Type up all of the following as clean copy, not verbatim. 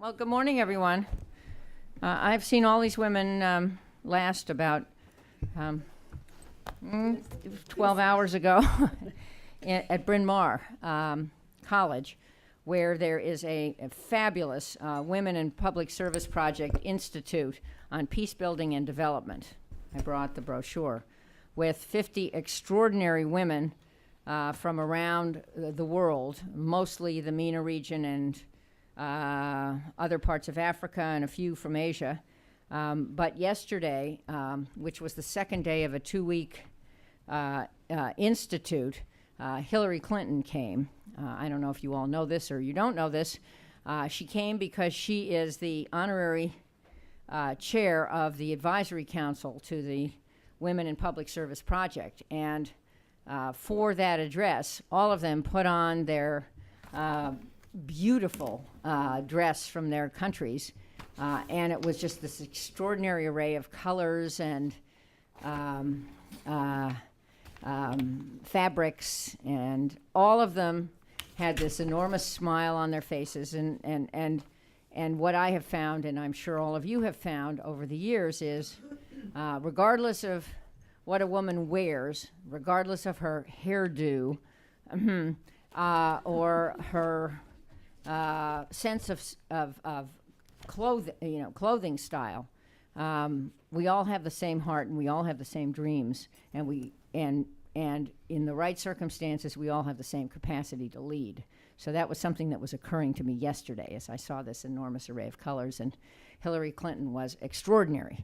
Well, good morning, everyone. I've seen all these women last about 12 hours ago at Bryn Mawr College, where there is a fabulous Women in Public Service Project Institute on Peace Building and Development. I brought the brochure with 50 extraordinary women from around the world, mostly the MENA region and other parts of Africa and a few from Asia. But yesterday, which was the second day of a 2-week institute, Hillary Clinton came. I don't know if you all know this or you don't know this. She came because she is the honorary chair of the advisory council to the Women in Public Service Project. And for that address, all of them put on their beautiful dress from their countries. And it was just this extraordinary array of colors and fabrics, and all of them had this enormous smile on their faces. And what I have found, and I'm sure all of you have found over the years, is regardless of what a woman wears, regardless of her hairdo, or her sense of clothing style, we all have the same heart and we all have the same dreams, and in the right circumstances we all have the same capacity to lead. So that was something that was occurring to me yesterday as I saw this enormous array of colors, and Hillary Clinton was extraordinary,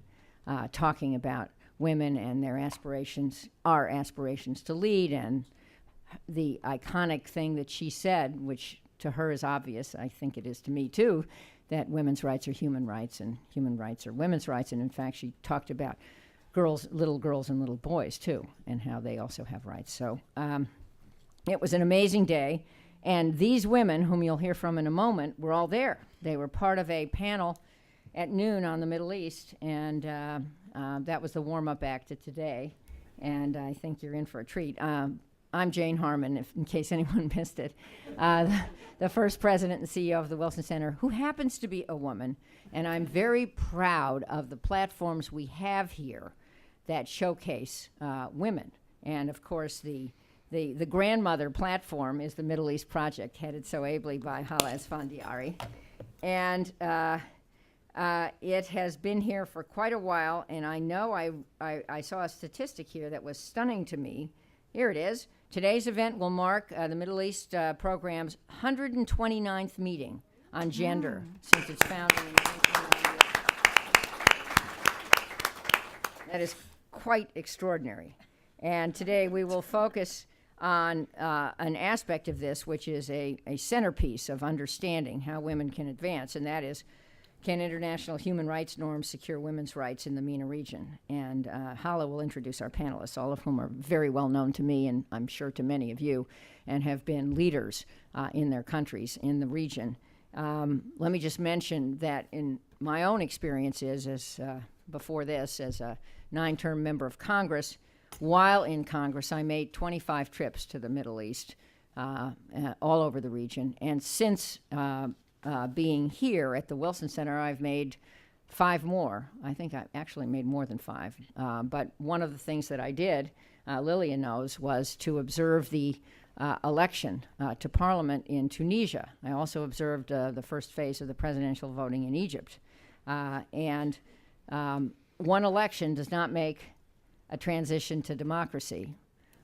talking about women and their aspirations, our aspirations to lead, and the iconic thing that she said, which to her is obvious, I think it is to me too, that women's rights are human rights and human rights are women's rights. And in fact, she talked about little girls and little boys too, and how they also have rights. So it was an amazing day. And these women, whom you'll hear from in a moment, were all there. They were part of a panel at noon on the Middle East, and that was the warm-up act to today. And I think you're in for a treat. I'm Jane Harmon, in case anyone missed it, the first president and CEO of the Wilson Center, who happens to be a woman. And I'm very proud of the platforms we have here that showcase women. And of course, the grandmother platform is the Middle East Project, headed so ably by Hala Esfandiari. And it has been here for quite a while, and I know I saw a statistic here that was stunning to me. Here it is. Today's event will mark the Middle East program's 129th meeting on gender since its founding in 1998. That is quite extraordinary. And today we will focus on an aspect of this, which is a centerpiece of understanding how women can advance, and that is, can international human rights norms secure women's rights in the MENA region? And Hala will introduce our panelists, all of whom are very well known to me, and I'm sure to many of you, and have been leaders in their countries in the region. Let me just mention that in my own experiences before this, as a 9-term member of Congress, while in Congress, I made 25 trips to the Middle East, all over the region. And since being here at the Wilson Center, I've made 5 more. I think I actually made more than 5. But one of the things that I did, Lillian knows, was to observe the election to Parliament in Tunisia. I also observed the first phase of the presidential voting in Egypt. And one election does not make a transition to democracy,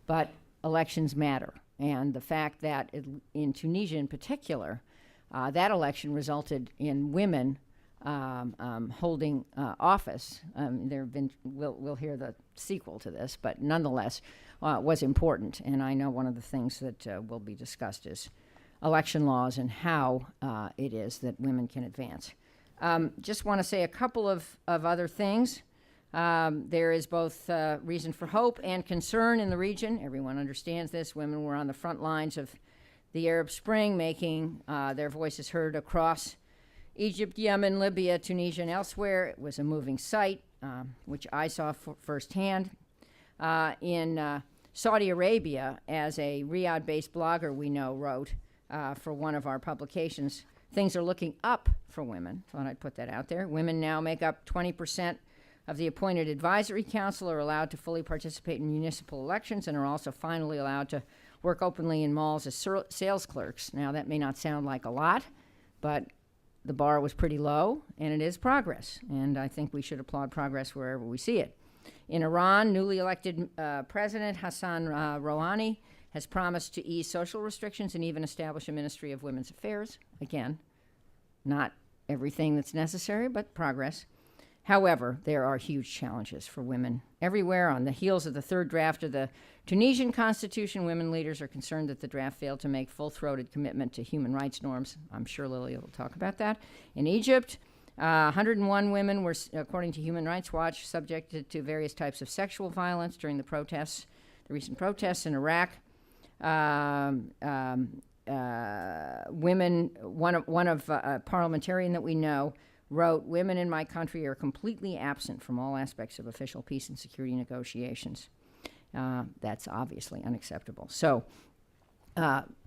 but elections matter. And the fact that in Tunisia in particular, that election resulted in women holding office. There have been, we'll hear the sequel to this, but nonetheless was important. And I know one of the things that will be discussed is election laws and how it is that women can advance. Just want to say a couple of other things. There is both reason for hope and concern in the region. Everyone understands this. Women were on the front lines of the Arab Spring, making their voices heard across Egypt, Yemen, Libya, Tunisia, and elsewhere. It was a moving sight, which I saw firsthand. In Saudi Arabia, as a Riyadh-based blogger we know wrote for one of our publications, things are looking up for women. Thought I'd put that out there. Women now make up 20% of the appointed advisory council, are allowed to fully participate in municipal elections, and are also finally allowed to work openly in malls as sales clerks. Now, that may not sound like a lot, but the bar was pretty low, and it is progress. And I think we should applaud progress wherever we see it. In Iran, newly elected President Hassan Rouhani has promised to ease social restrictions and even establish a Ministry of Women's Affairs. Again, not everything that's necessary, but progress. However, there are huge challenges for women everywhere. On the heels of the third draft of the Tunisian constitution, women leaders are concerned that the draft failed to make full-throated commitment to human rights norms. I'm sure Lily will talk about that. In Egypt, 101 women were, according to Human Rights Watch, subjected to various types of sexual violence during the recent protests in Iraq. Women, one of a parliamentarian that we know, wrote, "Women in my country are completely absent from all aspects of official peace and security negotiations." That's obviously unacceptable. So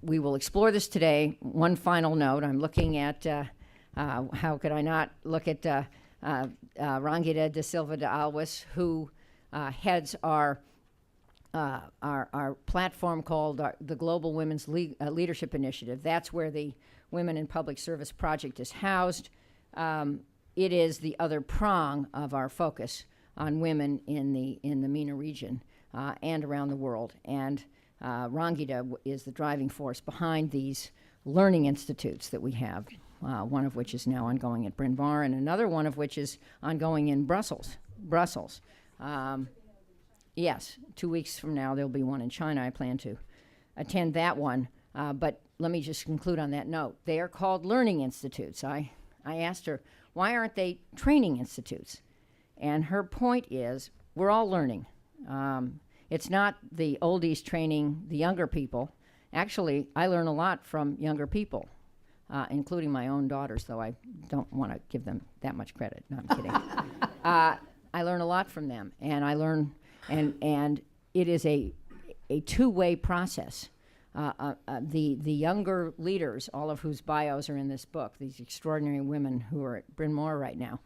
we will explore this today. One final note, I'm looking at, how could I not look at Rangida de Silva de Alves, who heads our platform called the Global Women's Leadership Initiative. That's where the Women in Public Service Project is housed. It is the other prong of our focus on women in the MENA region and around the world. And Rangida is the driving force behind these learning institutes that we have, one of which is now ongoing at Bryn Mawr, and another one of which is ongoing in Brussels. Yes, 2 weeks from now there'll be one in China. I plan to attend that one. But let me just conclude on that note. They are called learning institutes. I asked her, why aren't they training institutes? And her point is, we're all learning. It's not the oldies training the younger people. Actually, I learn a lot from younger people, including my own daughters, though I don't want to give them that much credit. No, I'm kidding. I learn a lot from them, and I learn, and it is a two-way process. The younger leaders, all of whose bios are in this book, these extraordinary women who are at Bryn Mawr right now,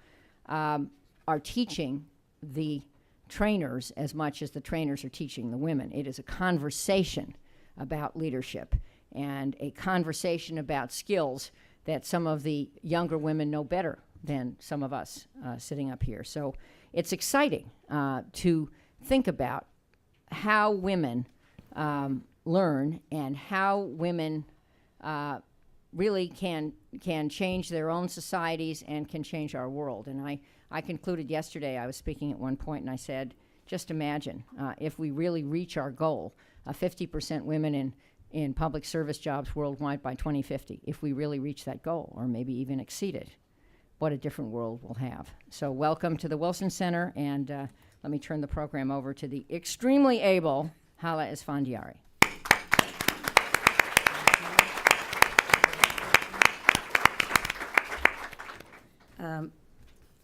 are teaching the trainers as much as the trainers are teaching the women. It is a conversation about leadership and a conversation about skills that some of the younger women know better than some of us sitting up here. So it's exciting to think about how women learn and how women really can change their own societies and can change our world. And I concluded yesterday, I was speaking at one point, and I said, just imagine if we really reach our goal of 50% women in public service jobs worldwide by 2050, if we really reach that goal, or maybe even exceed it, what a different world we'll have. So welcome to the Wilson Center, and let me turn the program over to the extremely able Hala Esfandiari.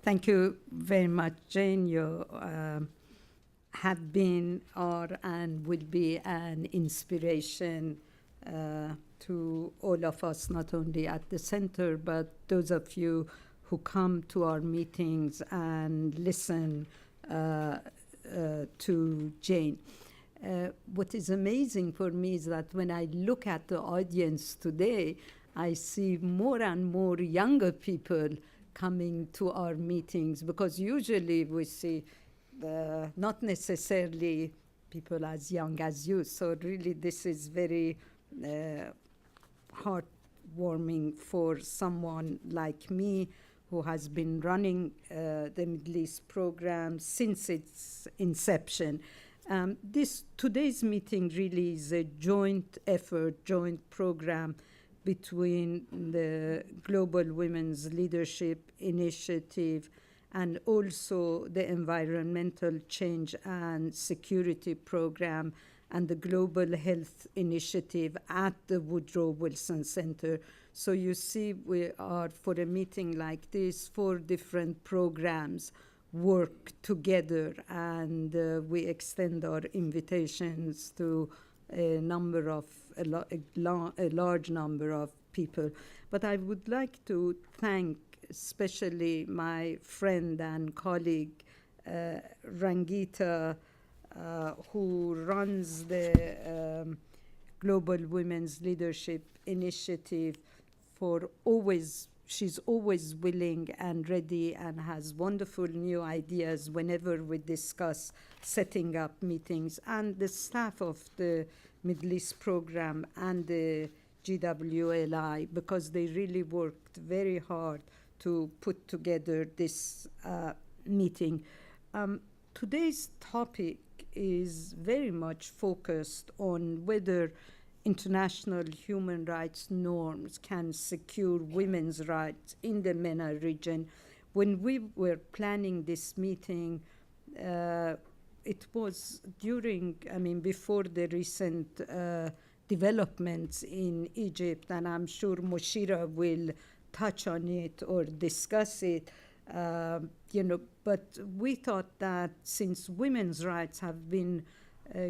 Thank you very much, Jane. You have been, are, and will be an inspiration to all of us, not only at the center, but those of you who come to our meetings and listen to Jane. What is amazing for me is that when I look at the audience today, I see more and more younger people coming to our meetings, because usually we see not necessarily people as young as you. So really this is very heartwarming for someone like me who has been running the Middle East program since its inception. Today's meeting really is a joint effort, joint program between the Global Women's Leadership Initiative and also the Environmental Change and Security Program and the Global Health Initiative at the Woodrow Wilson Center. So you see, we are, for a meeting like this, 4 different programs work together, and we extend our invitations to a large number of people. But I would like to thank especially my friend and colleague, Rangita, who runs the Global Women's Leadership Initiative, she's always willing and ready and has wonderful new ideas whenever we discuss setting up meetings, and the staff of the Middle East program and the GWLI, because they really worked very hard to put together this meeting. Today's topic is very much focused on whether international human rights norms can secure women's rights in the MENA region. When we were planning this meeting, it was before the recent developments in Egypt, and I'm sure Moshira will touch on it or discuss it. But we thought that since women's rights have been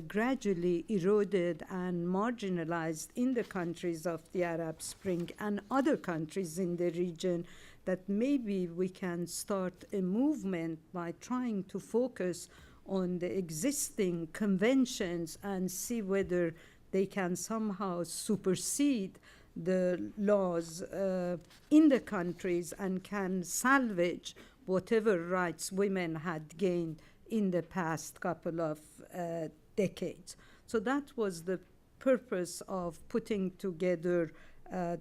gradually eroded and marginalized in the countries of the Arab Spring and other countries in the region, that maybe we can start a movement by trying to focus on the existing conventions and see whether they can somehow supersede the laws in the countries and can salvage whatever rights women had gained in the past couple of decades. So that was the purpose of putting together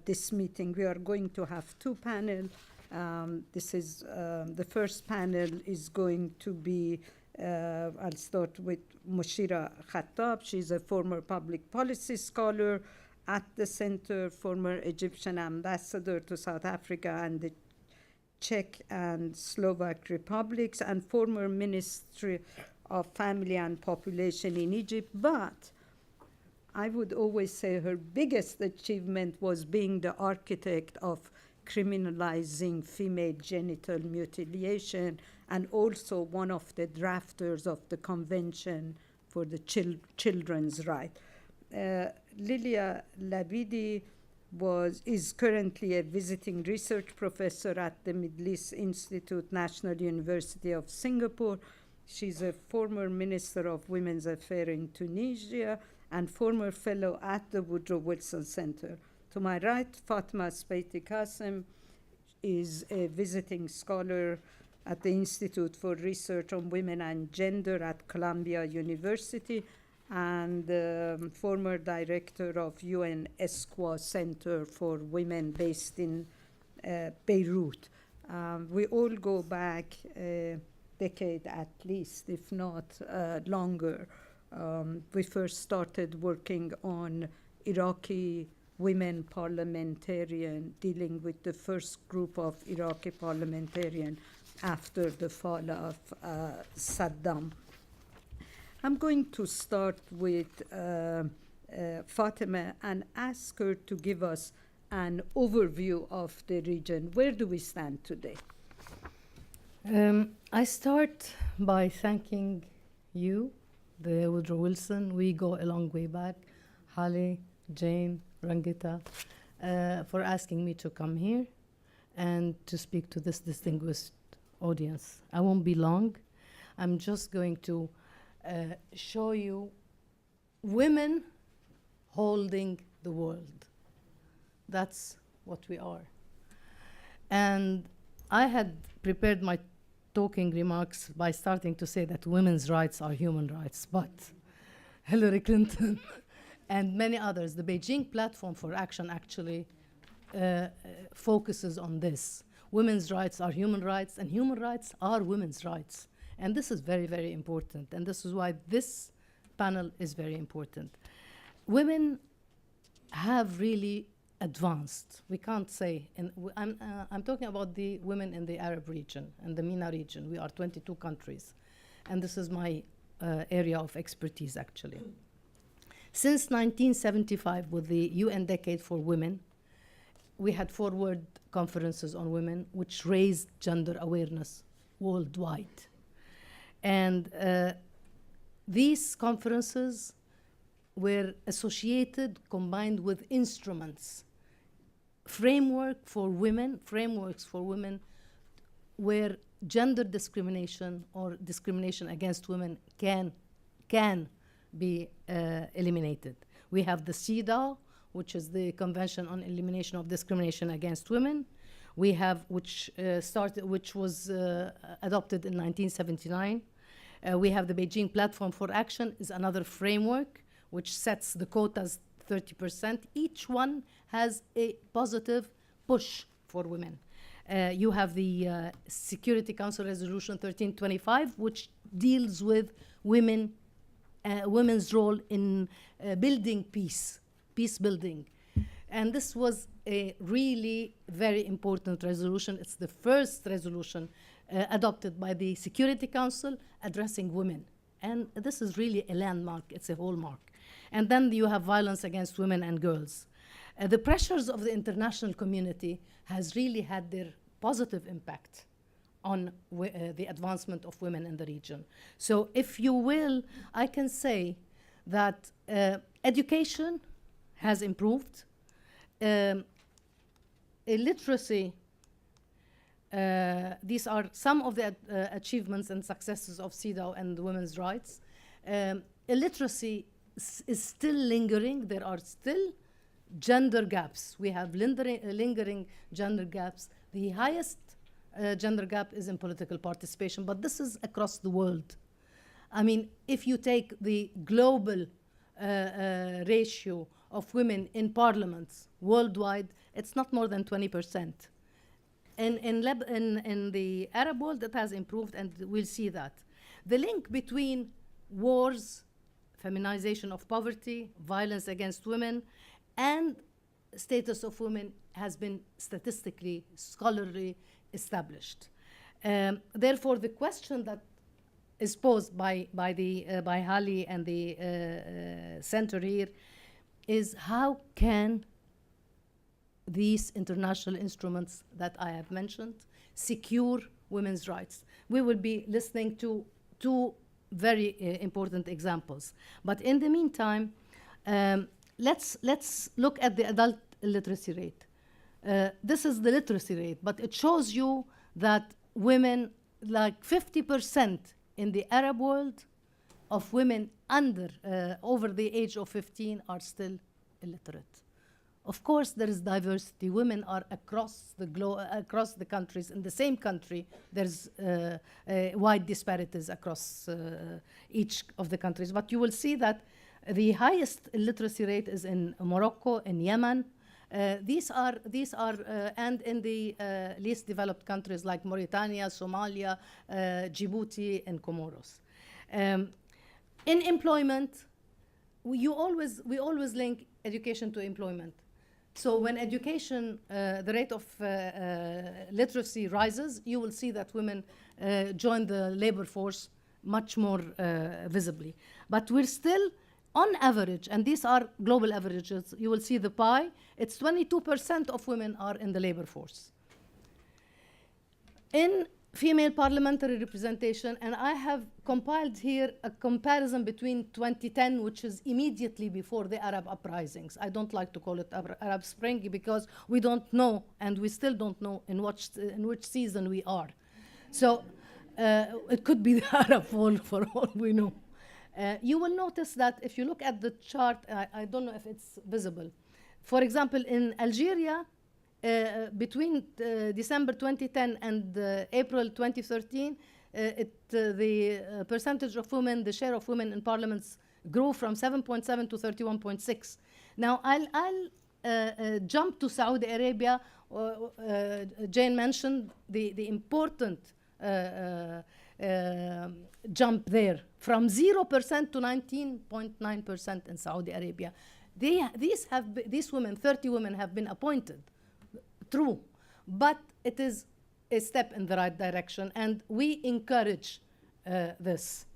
this meeting. We are going to have two panels. This is the first panel is going to be, I'll start with Moshira Khattab. She's a former public policy scholar at the center, former Egyptian ambassador to South Africa and the Czech and Slovak republics, and former Ministry of Family and Population in Egypt. But I would always say her biggest achievement was being the architect of criminalizing female genital mutilation, and also one of the drafters of the Convention for the Children's Right. Lilia Labidi is currently a visiting research professor at the Middle East Institute, National University of Singapore. She's a former Minister of Women's Affairs in Tunisia and former fellow at the Woodrow Wilson Center. To my right, Fatma Speiti Qasim is a visiting scholar at the Institute for Research on Women and Gender at Columbia University and former director of UN ESQUA Center for Women based in Beirut. We all go back a decade at least, if not longer. We first started working on Iraqi women parliamentarian, dealing with the first group of Iraqi parliamentarian after the fall of Saddam. I'm going to start with Fatima and ask her to give us an overview of the region. Where do we stand today? I start by thanking you, the Woodrow Wilson. We go a long way back. Holly, Jane, Rangita, for asking me to come here and to speak to this distinguished audience. I won't be long. I'm just going to show you women holding the world. That's what we are. And I had prepared my talking remarks by starting to say that women's rights are human rights, but Hillary Clinton and many others, the Beijing Platform for Action actually focuses on this. Women's rights are human rights, and human rights are women's rights. And this is very, very important. And this is why this panel is very important. Women have really advanced. We can't say, I'm talking about the women in the Arab region and the MENA region. We are 22 countries. And this is my area of expertise, actually. Since 1975, with the UN Decade for Women, we had 4 World Conferences on Women, which raised gender awareness worldwide. And these conferences were associated, combined with instruments frameworks for women where gender discrimination or discrimination against women can be eliminated. We have the CEDAW, which is the Convention on Elimination of Discrimination Against Women. We have, which was adopted in 1979. We have the Beijing Platform for Action, is another framework which sets the quotas 30%. Each one has a positive push for women. You have the Security Council Resolution 1325, which deals with women's role in building peace building. And this was a really very important resolution. It's the first resolution adopted by the Security Council addressing women. And this is really a landmark, it's a hallmark. And then you have violence against women and girls. The pressures of the international community has really had their positive impact on the advancement of women in the region. So if you will, I can say that education has improved. Illiteracy, these are some of the achievements and successes of CEDAW and women's rights. Illiteracy is still lingering. There are still gender gaps. We have lingering gender gaps. The highest gender gap is in political participation, but this is across the world. I mean, if you take the global ratio of women in parliaments worldwide, it's not more than 20%. In the Arab world, it has improved, and we'll see that. The link between wars, feminization of poverty, violence against women, and status of women has been statistically, scholarly established. Therefore, the question that is posed by Hali and the center here is how can these international instruments that I have mentioned secure women's rights? We will be listening to two very important examples. But in the meantime, let's look at the adult illiteracy rate. This is the literacy rate, but it shows you that women, like 50% in the Arab world of women over the age of 15 are still illiterate. Of course, there is diversity. Women are across the countries. In the same country, there's wide disparities across each of the countries. But you will see that the highest illiteracy rate is in Morocco, in Yemen. These are and in the least developed countries like Mauritania, Somalia, Djibouti, and Comoros. In employment, we always link education to employment. So when education, the rate of literacy rises, you will see that women join the labor force much more visibly. But we're still, on average, and these are global averages, you will see the pie, it's 22% of women are in the labor force. In female parliamentary representation, and I have compiled here a comparison between 2010, which is immediately before the Arab uprisings. I don't like to call it Arab Spring because we don't know, and we still don't know in which season we are. So it could be the Arab Fall for all we know. You will notice that if you look at the chart, I don't know if it's visible. For example, in Algeria, between December 2010 and April 2013, the percentage of women, the share of women in parliaments grew from 7.7 to 31.6. Now, I'll jump to Saudi Arabia. Jane mentioned the important jump there, from 0% to 19.9% in Saudi Arabia. These women, 30 women, have been appointed. True, but it is a step in the right direction, and we encourage this.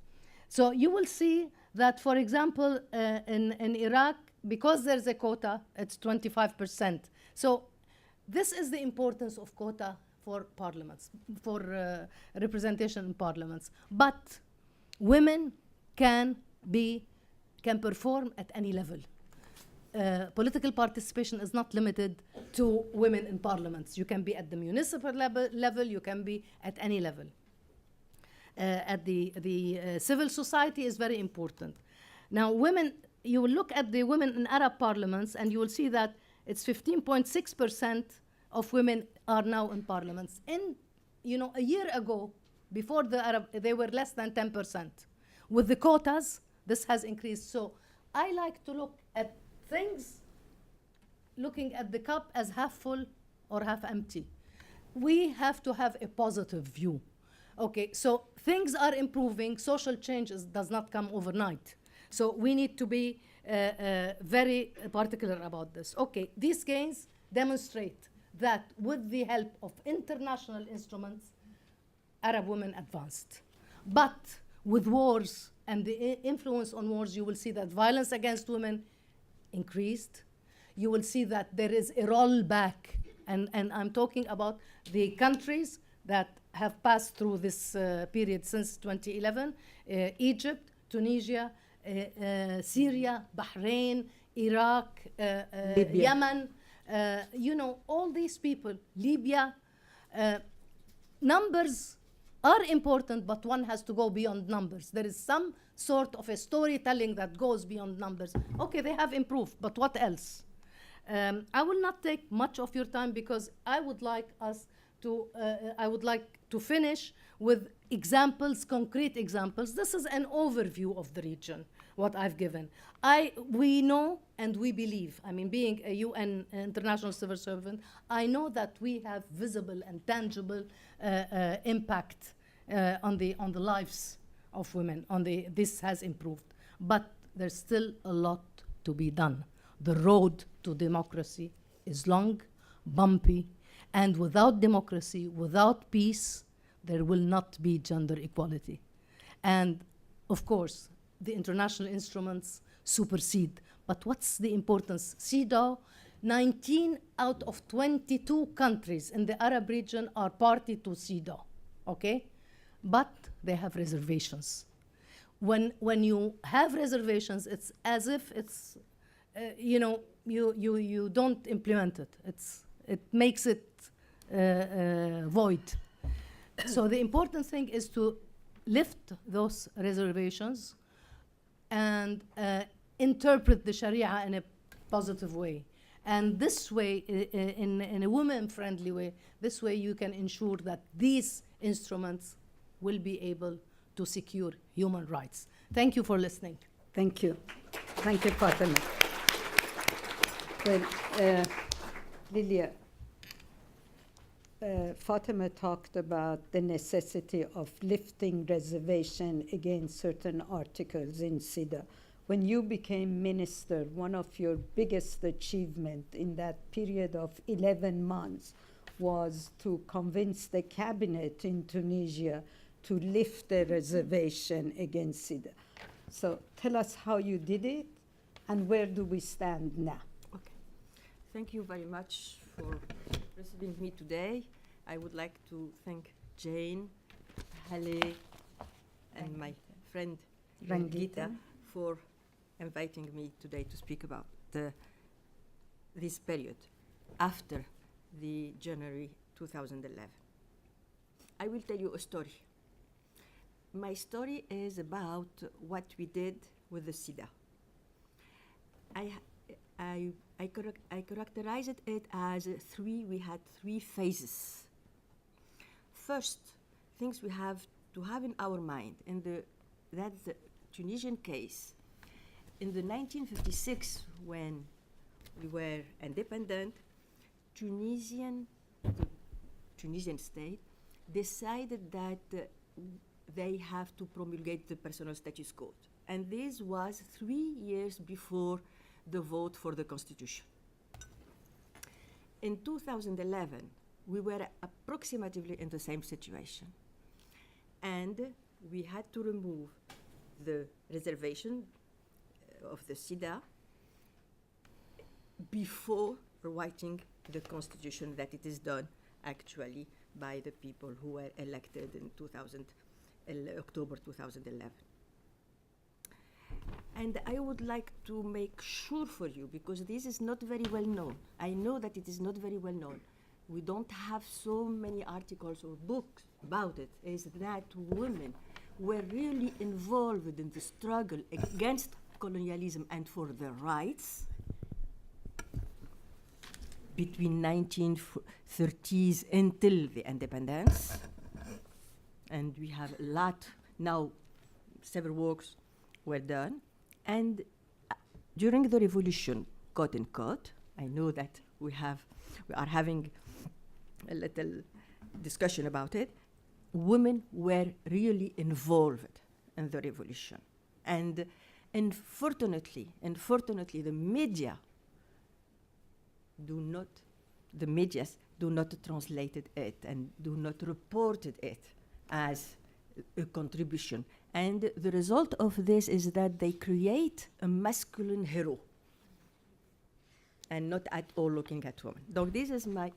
So you will see that, for example, in Iraq, because there's a quota, it's 25%. So this is the importance of quota for parliaments, for representation in parliaments. But women can perform at any level. political participation is not limited to women in parliaments. You can be at the municipal level, you can be at any level. At the civil society is very important. Now, women, you will look at the women in Arab parliaments, and you will see that it's 15.6% of women are now in parliaments. In, a year ago, before the Arab, they were less than 10%. With the quotas, this has increased. So I like to look at things, looking at the cup as half full or half empty. We have to have a positive view. Okay, so things are improving. Social change does not come overnight. So we need to be very particular about this. Okay, these gains demonstrate that with the help of international instruments, Arab women advanced. But with wars and the influence on wars, you will see that violence against women increased. You will see that there is a rollback. And I'm talking about the countries that have passed through this period since 2011, Egypt, Tunisia, Syria, Bahrain, Iraq, Yemen, all these people, Libya. Numbers are important, but one has to go beyond numbers. There is some sort of a storytelling that goes beyond numbers. Okay, they have improved, but what else? I will not take much of your time because I would like to finish with examples, concrete examples. This is an overview of the region, what I've given. We know and we believe, being a UN international civil servant, I know that we have visible and tangible impact on the lives of women. This has improved, but there's still a lot to be done. The road to democracy is long, bumpy, and without democracy, without peace, there will not be gender equality. And of course, the international instruments supersede. But what's the importance? CEDAW, 19 out of 22 countries in the Arab region are party to CEDAW, okay? But they have reservations. When you have reservations, it's as if it's, you don't implement it. It makes it void. So the important thing is to lift those reservations and interpret the Sharia in a positive way. And this way, in a women-friendly way, this way you can ensure that these instruments will be able to secure human rights. Thank you for listening. Thank you. Thank you, Fatima. Well, Lilia, Fatima talked about the necessity of lifting reservation against certain articles in CEDAW. When you became minister, one of your biggest achievements in that period of 11 months was to convince the cabinet in Tunisia to lift the reservation against CEDAW. So tell us how you did it and where do we stand now? Okay. Thank you very much for receiving me today. I would like to thank Jane, Halle, and my friend Rangita for inviting me today to speak about this period after the January 2011. I will tell you a story. My story is about what we did with the CEDAW. I characterized it as we had three phases. First, things we have to have in our mind, that's the Tunisian case. In the 1956, when we were independent, the Tunisian state decided that they have to promulgate the personal status code. And this was 3 years before the vote for the constitution. In 2011, we were approximately in the same situation. And we had to remove the reservation of the CEDAW before writing the constitution, that it is done actually by the people who were elected in October 2011. And I would like to make sure for you, because this is not very well known. I know that it is not very well known. We don't have so many articles or books about it, is that women were really involved in the struggle against colonialism and for their rights between 1930s until the independence. And we have a lot now, several works were done. And during the revolution, quote unquote, I know that we are having a little discussion about it, women were really involved in the revolution. And unfortunately, the media do not translate it and do not report it as a contribution. And the result of this is that they create a masculine hero and not at all looking at women. So this is my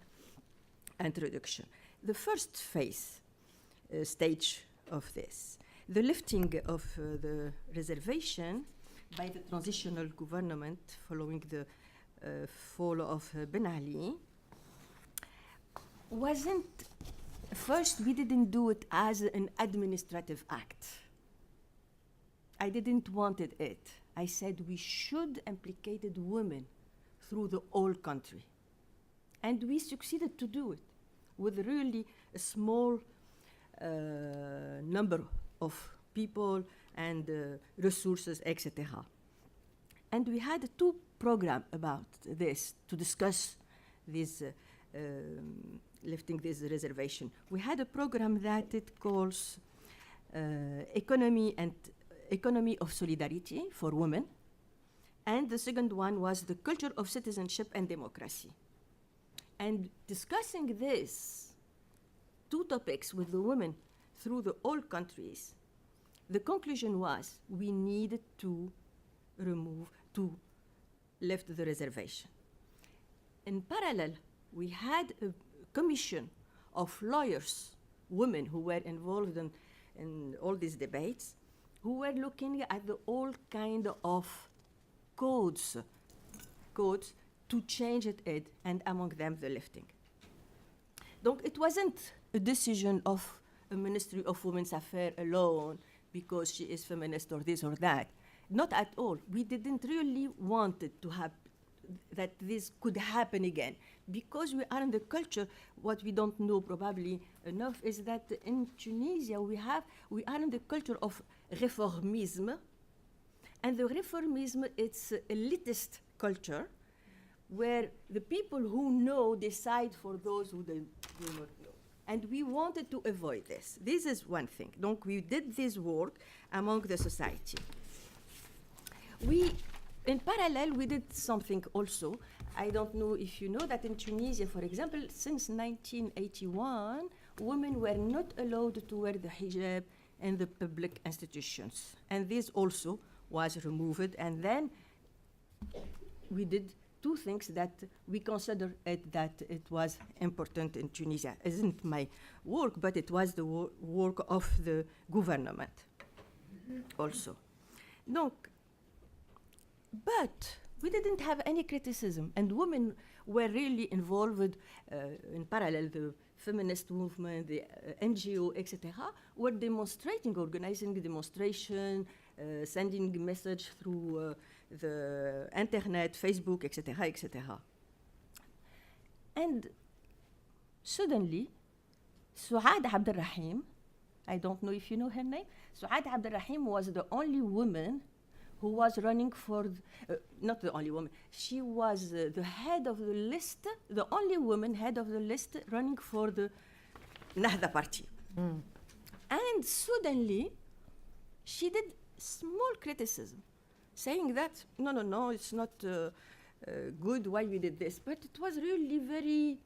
introduction. The first phase, stage of this, the lifting of the reservation by the transitional government following the fall of Ben Ali wasn't, first we didn't do it as an administrative act. I didn't want it. I said we should implicate women through the whole country. And we succeeded to do it with really a small number of people and resources, etc. And we had two programs about this to discuss this lifting this reservation. We had a program that it calls Economy of Solidarity for Women, and the second one was the Culture of Citizenship and Democracy. And discussing these two topics with the women through the all countries, the conclusion was we needed to lift the reservation. In parallel, we had a commission of lawyers, women who were involved in all these debates, who were looking at the all kind of codes to change it, and among them the lifting. Donc it wasn't a decision of a Ministry of Women's Affairs alone because she is feminist or this or that. Not at all. We didn't really want it to have that this could happen again. Because we are in the culture, what we don't know probably enough is that in Tunisia we are in the culture of reformism, and the reformism, it's elitist culture where the people who know decide for those who do not know. And we wanted to avoid this. This is one thing. Donc we did this work among the society. In parallel, we did something also. I don't know if you know that in Tunisia, for example, since 1981, women were not allowed to wear the hijab in the public institutions. And this also was removed. And then we did two things that we consider that it was important in Tunisia. It isn't my work, but it was the work of the government also. Donc, but we didn't have any criticism, and women were really involved in parallel. The feminist movement, the NGO, etc., were demonstrating, organizing demonstration, sending message through the internet, Facebook, etc., etc. And suddenly, Suad Abdelrahim, I don't know if you know her name, Suad Abdelrahim was the only woman who was running for, not the only woman, she was the head of the list, the only woman head of the list running for the Nahda party. Mm. And suddenly, she did small criticism, saying that, no, it's not good why we did this. But it was really very,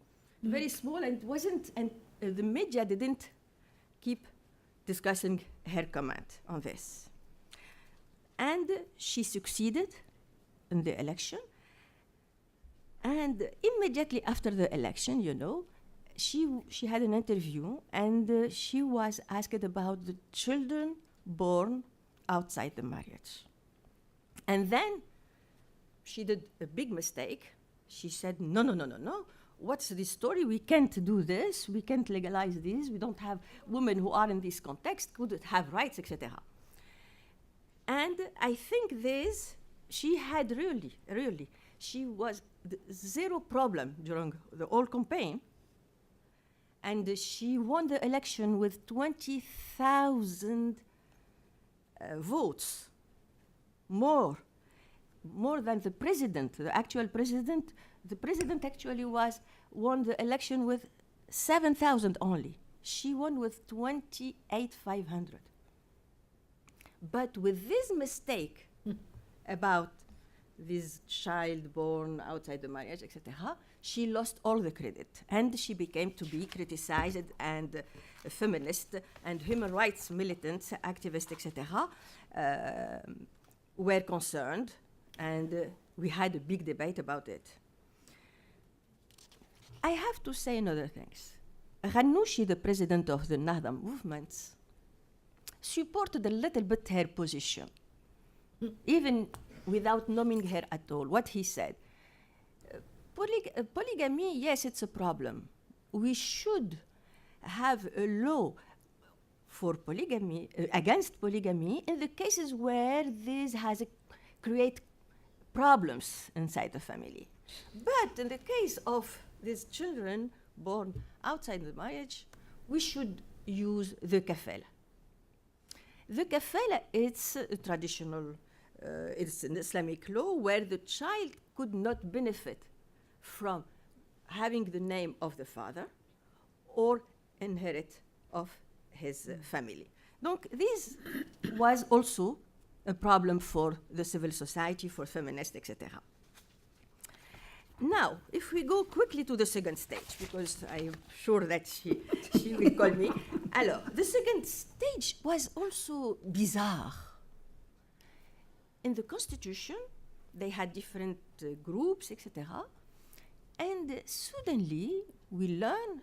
very small, and it wasn't, and the media didn't keep discussing her comment on this. And she succeeded in the election. And immediately after the election, she had an interview, and she was asked about the children born outside the marriage. And then she did a big mistake. She said, no, no, no, no, no. What's this story? We can't do this. We can't legalize this. We don't have women who are in this context could have rights, etc. And I think this, she had really, she was zero problem during the whole campaign. And she won the election with 20,000 votes, more than the president, the actual president. The president actually won the election with 7,000 only. She won with 28,500. But with this mistake about this child born outside the marriage, etc., she lost all the credit, and she became to be criticized, and a feminist and human rights militants, activists, etc., were concerned, and we had a big debate about it. I have to say another thing. Ghannouchi, the president of the Nahda movement, supported a little bit her position, even without knowing her at all. What he said, polygamy, yes, it's a problem. We should have a law for polygamy, against polygamy, in the cases where this has create problems inside the family. But in the case of these children born outside the marriage, we should use the kafala. The kafala, it's a traditional, it's an Islamic law where the child could not benefit from having the name of the father or inherit of his family. Donc this was also a problem for the civil society, for feminists, etc. Now, if we go quickly to the second stage, because I'm sure that she will call me. Alors, the second stage was also bizarre. In the constitution, they had different groups, etc. And suddenly, we learn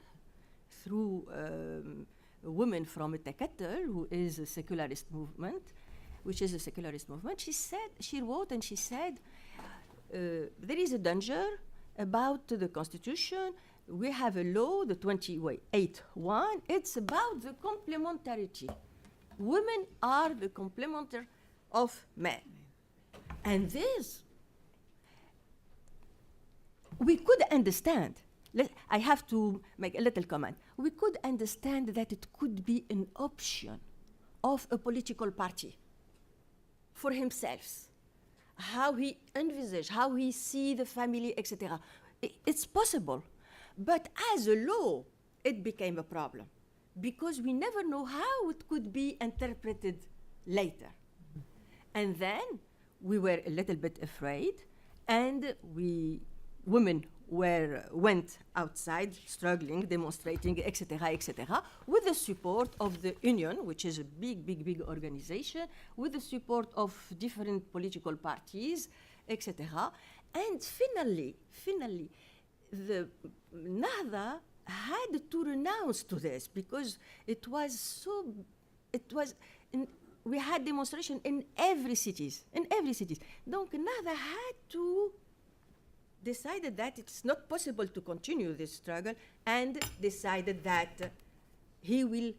through a woman from Takatel, who is a secularist movement, which is a secularist movement. She wrote and she said, there is a danger about the constitution. We have a law, the 28.1. It's about the complementarity. Women are the complementer of men. And this, we could understand. I have to make a little comment. We could understand that it could be an option of a political party for himself, how he envisage, how he see the family, etc. It's possible. But as a law, it became a problem because we never know how it could be interpreted later. And then we were a little bit afraid, and women went outside, struggling, demonstrating, etc., etc., with the support of the Union, which is a big organization, with the support of different political parties, etc. And finally, the Nahda had to renounce to this because we had demonstration in every cities. Donc Nahda had to decided that it's not possible to continue this struggle and decided that he will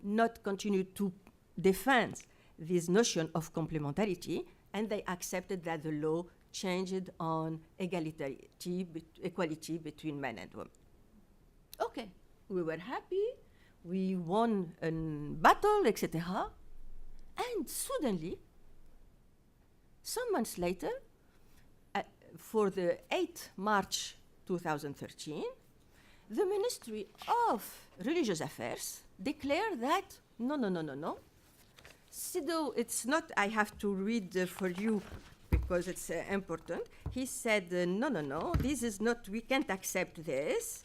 not continue to defend this notion of complementarity, and they accepted that the law changed on equality between men and women. Okay, we were happy, we won a battle, etc. And suddenly, some months later, for the 8th March 2013, the Ministry of Religious Affairs declared that no. Sido, it's not, I have to read for you because it's important. He said, no, this is not, we can't accept this.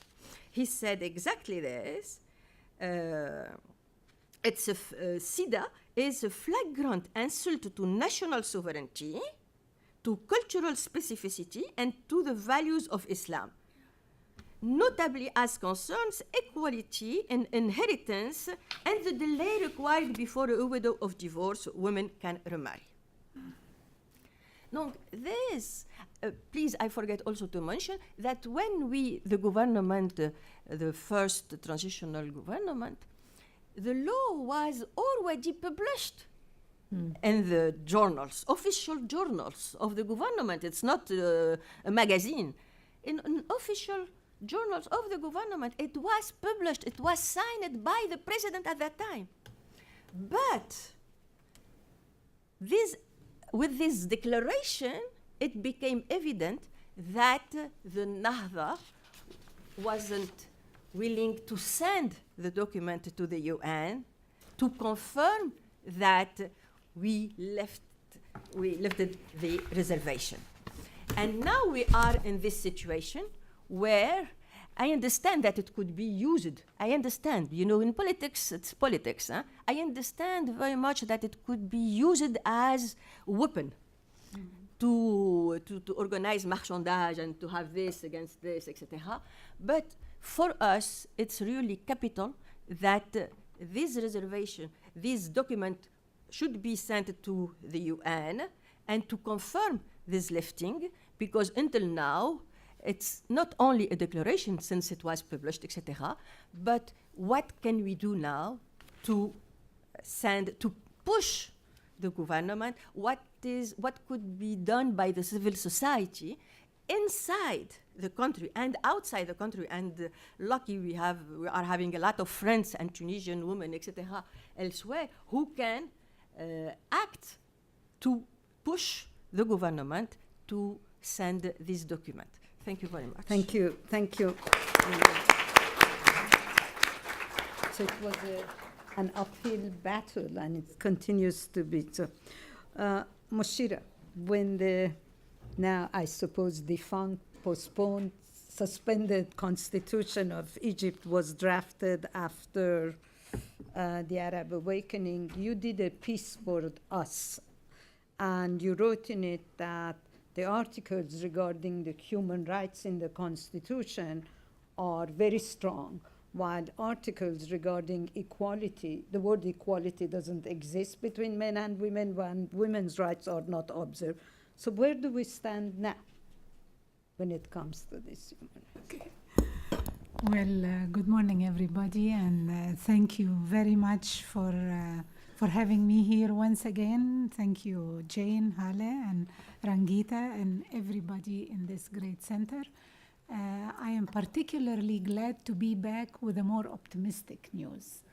He said exactly this. SIDA is a flagrant insult to national sovereignty, to cultural specificity, and to the values of Islam, notably as concerns equality in inheritance and the delay required before a widow of divorce women can remarry. No, this, please, I forget also to mention that when the government, the first transitional government, the law was already published in the journals, official journals of the government. It's not a magazine. In official journals of the government, it was published, it was signed by the president at that time. But with this declaration, it became evident that the Nahda wasn't willing to send the document to the UN to confirm that we lifted the reservation. And now we are in this situation where I understand that it could be used. I understand, in politics, it's politics. Huh? I understand very much that it could be used as a weapon to organize marchandage and to have this against this, etc. But for us, it's really capital that this reservation, this document should be sent to the UN and to confirm this lifting, because until now, it's not only a declaration since it was published, etc., but what can we do now to push the government? What could be done by the civil society inside the country and outside the country? And lucky we are having a lot of friends and Tunisian women, etc., elsewhere who can act to push the government to send this document. Thank you very much. Thank you. So it was an uphill battle, and it continues to be so. Moshira, when the now, I suppose, defunct, postponed, suspended constitution of Egypt was drafted after the Arab awakening, you did a piece for us, and you wrote in it that the articles regarding the human rights in the Constitution are very strong, while articles regarding equality, the word equality doesn't exist between men and women, when women's rights are not observed. So where do we stand now when it comes to this human rights? Okay. Well, good morning, everybody, and thank you very much for having me here once again. Thank you, Jane, Hale, and Rangita, and everybody in this great center. I am particularly glad to be back with a more optimistic news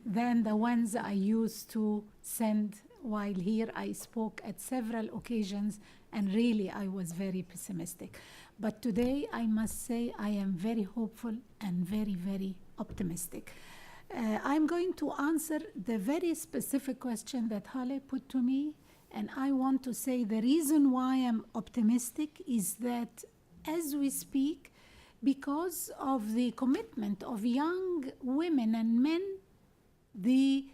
than the ones I used to send while here. I spoke at several occasions, and really I was very pessimistic. But today I must say I am very hopeful and very, very optimistic. I'm going to answer the very specific question that Hale put to me, and I want to say the reason why I'm optimistic is that as we speak, because of the commitment of young women and men, the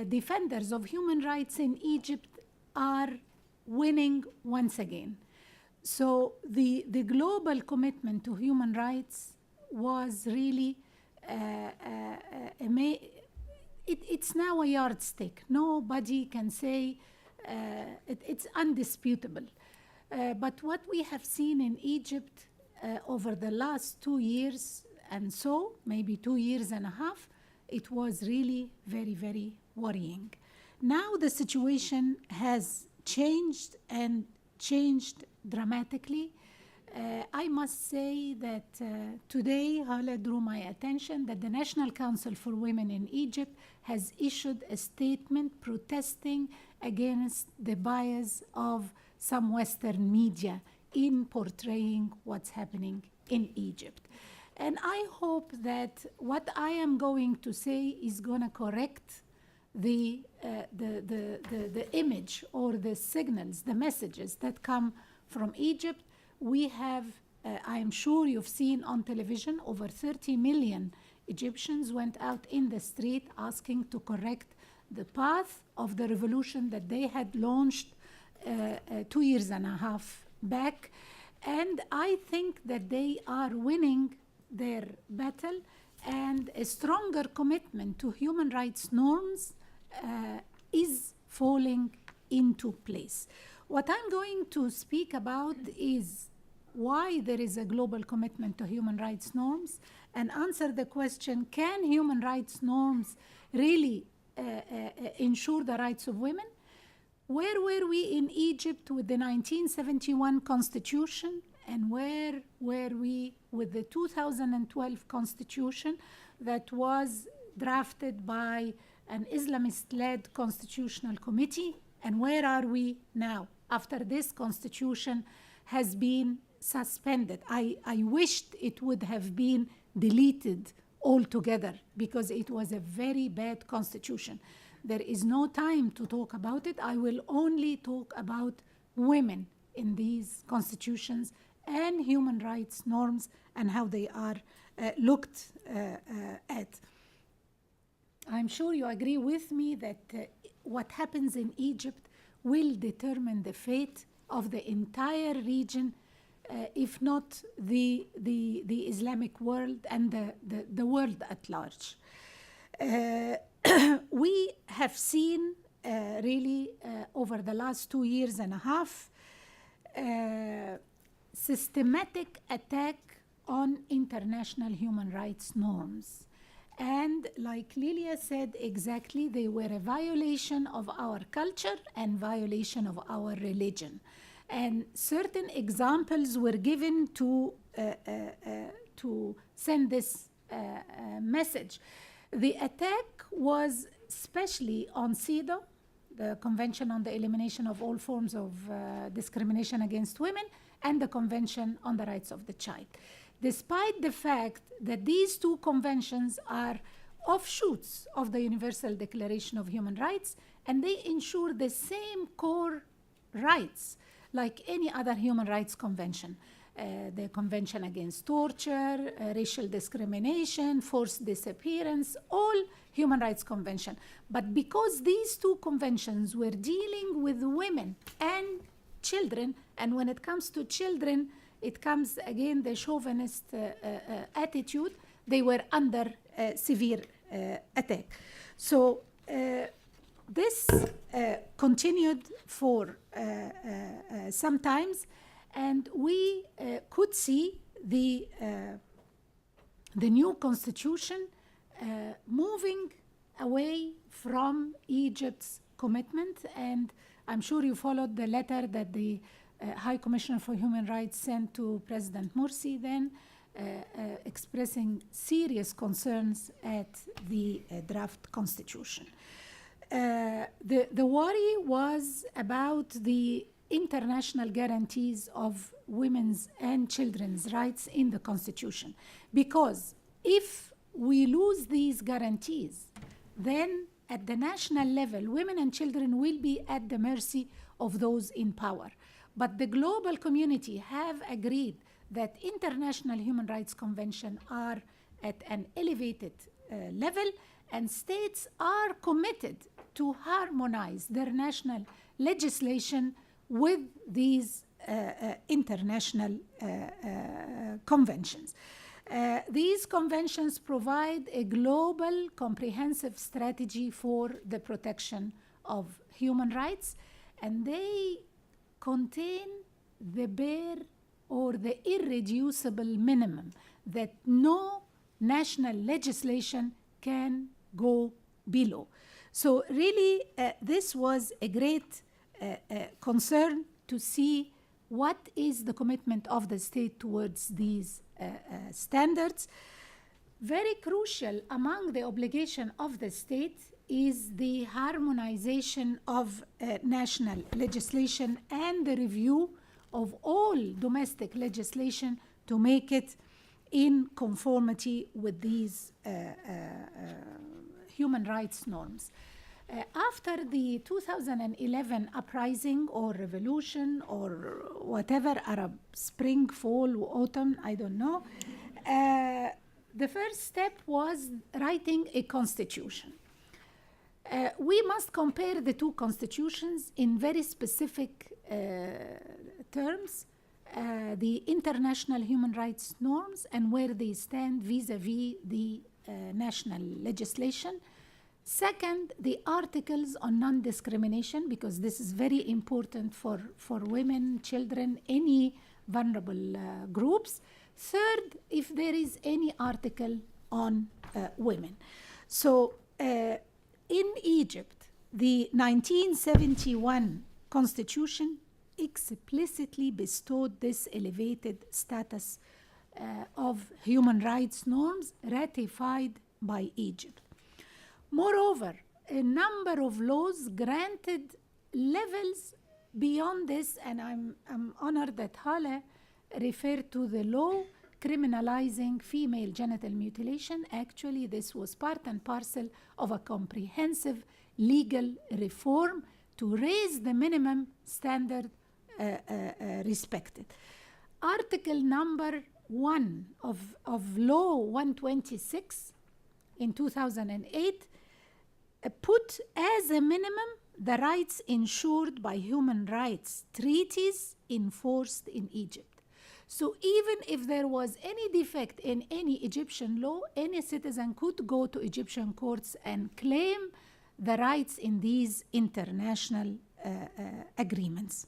defenders of human rights in Egypt are winning once again. So the global commitment to human rights was really it's now a yardstick. Nobody can say it's undisputable. But what we have seen in Egypt over the last 2 years, and so maybe 2 years and a half, it was really very, very worrying. Now the situation has changed, and changed dramatically. I must say that today Hala drew my attention that the National Council for Women in Egypt has issued a statement protesting against the bias of some Western media in portraying what's happening in Egypt. And I hope that what I am going to say is going to correct the image or the signals, the messages that come from Egypt. We have, I am sure you've seen on television, over 30 million Egyptians went out in the street asking to correct the path of the revolution that they had launched 2 years and a half back. And I think that they are winning their battle, and a stronger commitment to human rights norms is falling into place. what I'm going to speak about is why there is a global commitment to human rights norms, and answer the question, can human rights norms really ensure the rights of women? Where were we in Egypt with the 1971 constitution, and where were we with the 2012 constitution that was drafted by an Islamist-led constitutional committee? And where are we now after this constitution has been suspended? I wished it would have been deleted altogether, because it was a very bad constitution. There is no time to talk about it. I will only talk about women in these constitutions and human rights norms and how they are looked at. I'm sure you agree with me that what happens in Egypt will determine the fate of the entire region, if not the Islamic world and the world at large. We have seen really over the last 2 years and a half systematic attack on international human rights norms. And like Lilia said exactly, they were a violation of our culture and violation of our religion. And certain examples were given to send this message. The attack was especially on CEDAW, the Convention on the Elimination of All Forms of Discrimination Against Women, and the Convention on the Rights of the Child. Despite the fact that these two conventions are offshoots of the Universal Declaration of Human Rights, and they ensure the same core rights like any other human rights convention. The Convention Against Torture, racial discrimination, forced disappearance, all human rights convention. But because these two conventions were dealing with women and children, and when it comes to children, it comes again the chauvinist attitude, they were under severe attack. So this continued for some times, and we could see the new constitution moving away from Egypt's commitment. And I'm sure you followed the letter that the High Commissioner for Human Rights sent to President Morsi then, expressing serious concerns at the draft constitution. The worry was about the international guarantees of women's and children's rights in the Constitution. Because if we lose these guarantees, then at the national level, women and children will be at the mercy of those in power. But the global community have agreed that international human rights conventions are at an elevated level, and states are committed to harmonize their national legislation with these international conventions. These conventions provide a global comprehensive strategy for the protection of human rights, and they contain the bare or the irreducible minimum that no national legislation can go below. So really, this was a great concern to see what is the commitment of the state towards these standards. Very crucial among the obligation of the state is the harmonization of national legislation and the review of all domestic legislation to make it in conformity with these human rights norms. After the 2011 uprising or revolution or whatever, Arab Spring, Fall, Autumn, I don't know, the first step was writing a constitution. We must compare the two constitutions in very specific terms, the international human rights norms and where they stand vis-a-vis the national legislation. Second, the articles on non-discrimination, because this is very important for women, children, any vulnerable groups. Third, if there is any article on women. So in Egypt, the 1971 constitution explicitly bestowed this elevated status of human rights norms ratified by Egypt. Moreover, a number of laws granted levels beyond this, and I'm honored that Hale referred to the law criminalizing female genital mutilation. Actually, this was part and parcel of a comprehensive legal reform to raise the minimum standard respected. Article number 1 of Law 126 in 2008 put as a minimum the rights ensured by human rights treaties enforced in Egypt. So even if there was any defect in any Egyptian law, any citizen could go to Egyptian courts and claim the rights in these international agreements.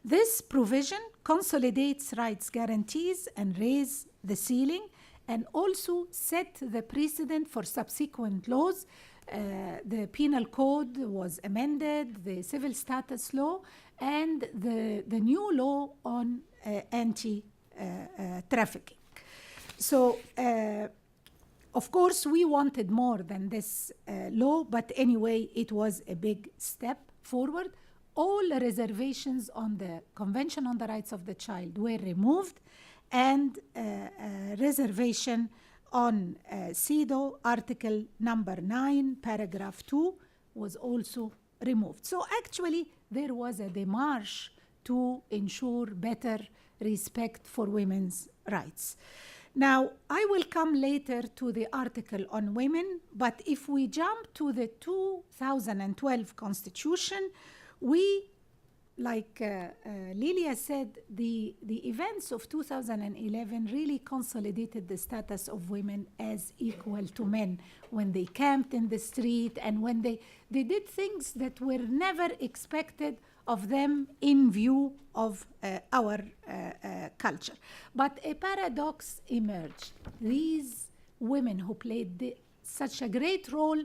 This provision consolidates rights guarantees and raise the ceiling, and also set the precedent for subsequent laws. The penal code was amended, the civil status law, and the new law on anti-trafficking. So, of course, we wanted more than this law, but anyway, it was a big step forward. All reservations on the Convention on the Rights of the Child were removed, and reservation on CEDAW, Article number 9, paragraph 2, was also removed. So actually, there was a démarche to ensure better respect for women's rights. Now, I will come later to the article on women, but if we jump to the 2012 Constitution, we, like Lilia said, the events of 2011 really consolidated the status of women as equal to men when they camped in the street and when they did things that were never expected of them in view of our culture. But a paradox emerged. These women who played such a great role,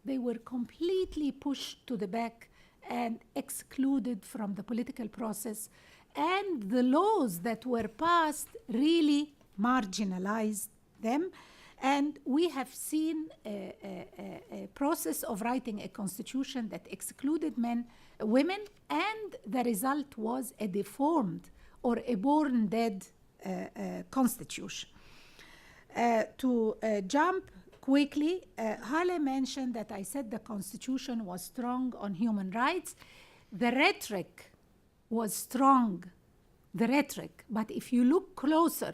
they were completely pushed to the back and excluded from the political process, and the laws that were passed really marginalized them. And we have seen a process of writing a constitution that excluded women, and the result was a deformed or a born dead constitution. To jump quickly, Hale mentioned that I said the Constitution was strong on human rights. The rhetoric was strong, but if you look closer,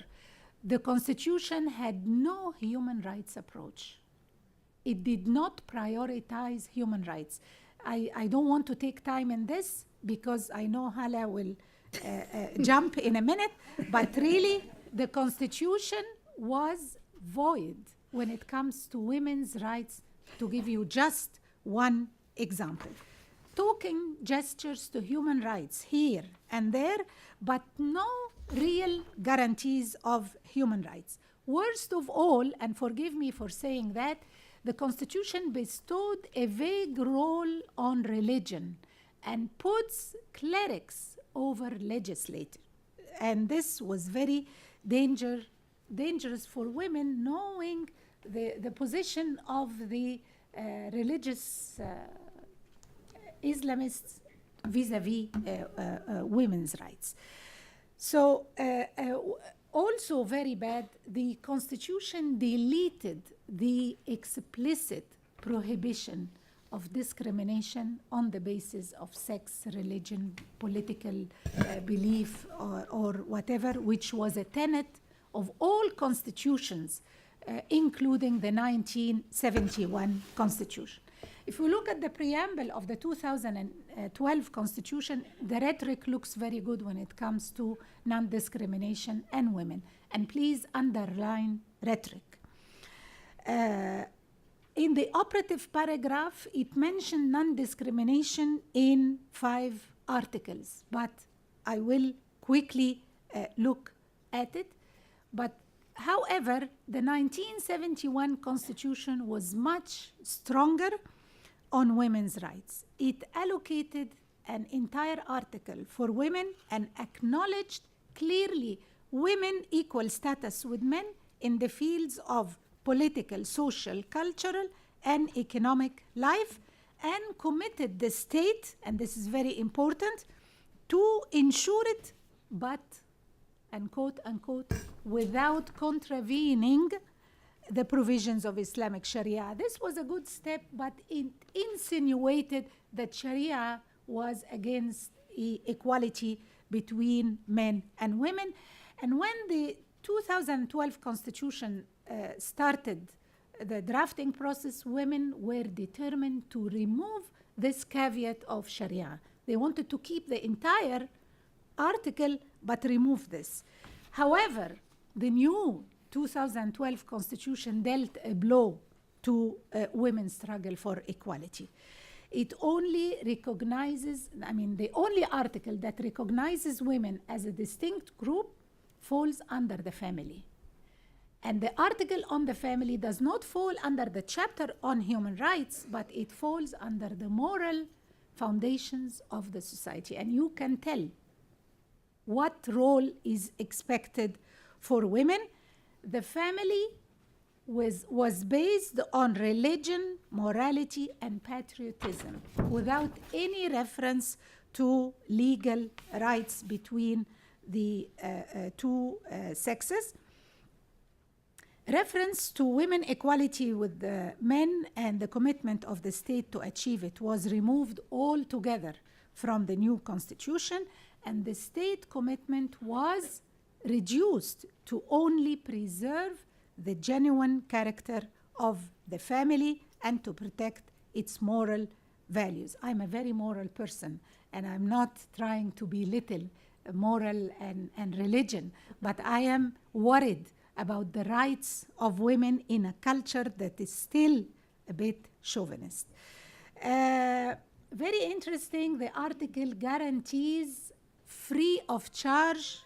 the Constitution had no human rights approach. It did not prioritize human rights. I don't want to take time in this because I know Hala will jump in a minute, but really the Constitution was void when it comes to women's rights. To give you just one example, talking gestures to human rights here and there, but no real guarantees of human rights. Worst of all, and forgive me for saying that, the Constitution bestowed a vague role on religion and puts clerics over legislators. And this was very dangerous for women, knowing the position of the religious Islamists vis-a-vis women's rights. So also very bad, the Constitution deleted the explicit prohibition of discrimination on the basis of sex, religion, political belief, or whatever, which was a tenet of all constitutions, including the 1971 Constitution. If we look at the preamble of the 2012 Constitution, the rhetoric looks very good when it comes to non-discrimination and women. And please underline rhetoric. in the operative paragraph, it mentioned non-discrimination in 5 articles, but I will quickly look at it. But however, the 1971 Constitution was much stronger on women's rights. It allocated an entire article for women and acknowledged clearly women equal status with men in the fields of political, social, cultural, and economic life, and committed the state, and this is very important, to ensure it, but, and quote unquote, without contravening the provisions of Islamic Sharia. This was a good step, but it insinuated that Sharia was against equality between men and women. And when the 2012 Constitution started the drafting process, women were determined to remove this caveat of Sharia. They wanted to keep the entire article, but remove this. However, the new 2012 Constitution dealt a blow to women's struggle for equality. It only recognizes, the only article that recognizes women as a distinct group falls under the family. And the article on the family does not fall under the chapter on human rights, but it falls under the moral foundations of the society. And you can tell what role is expected for women. The family was based on religion, morality, and patriotism, without any reference to legal rights between the two sexes. Reference to women equality with the men and the commitment of the state to achieve it was removed altogether from the new constitution, and the state commitment was reduced to only preserve the genuine character of the family and to protect its moral values. I'm a very moral person, and I'm not trying to belittle moral and religion, but I am worried about the rights of women in a culture that is still a bit chauvinist. Very interesting, the article guarantees free of charge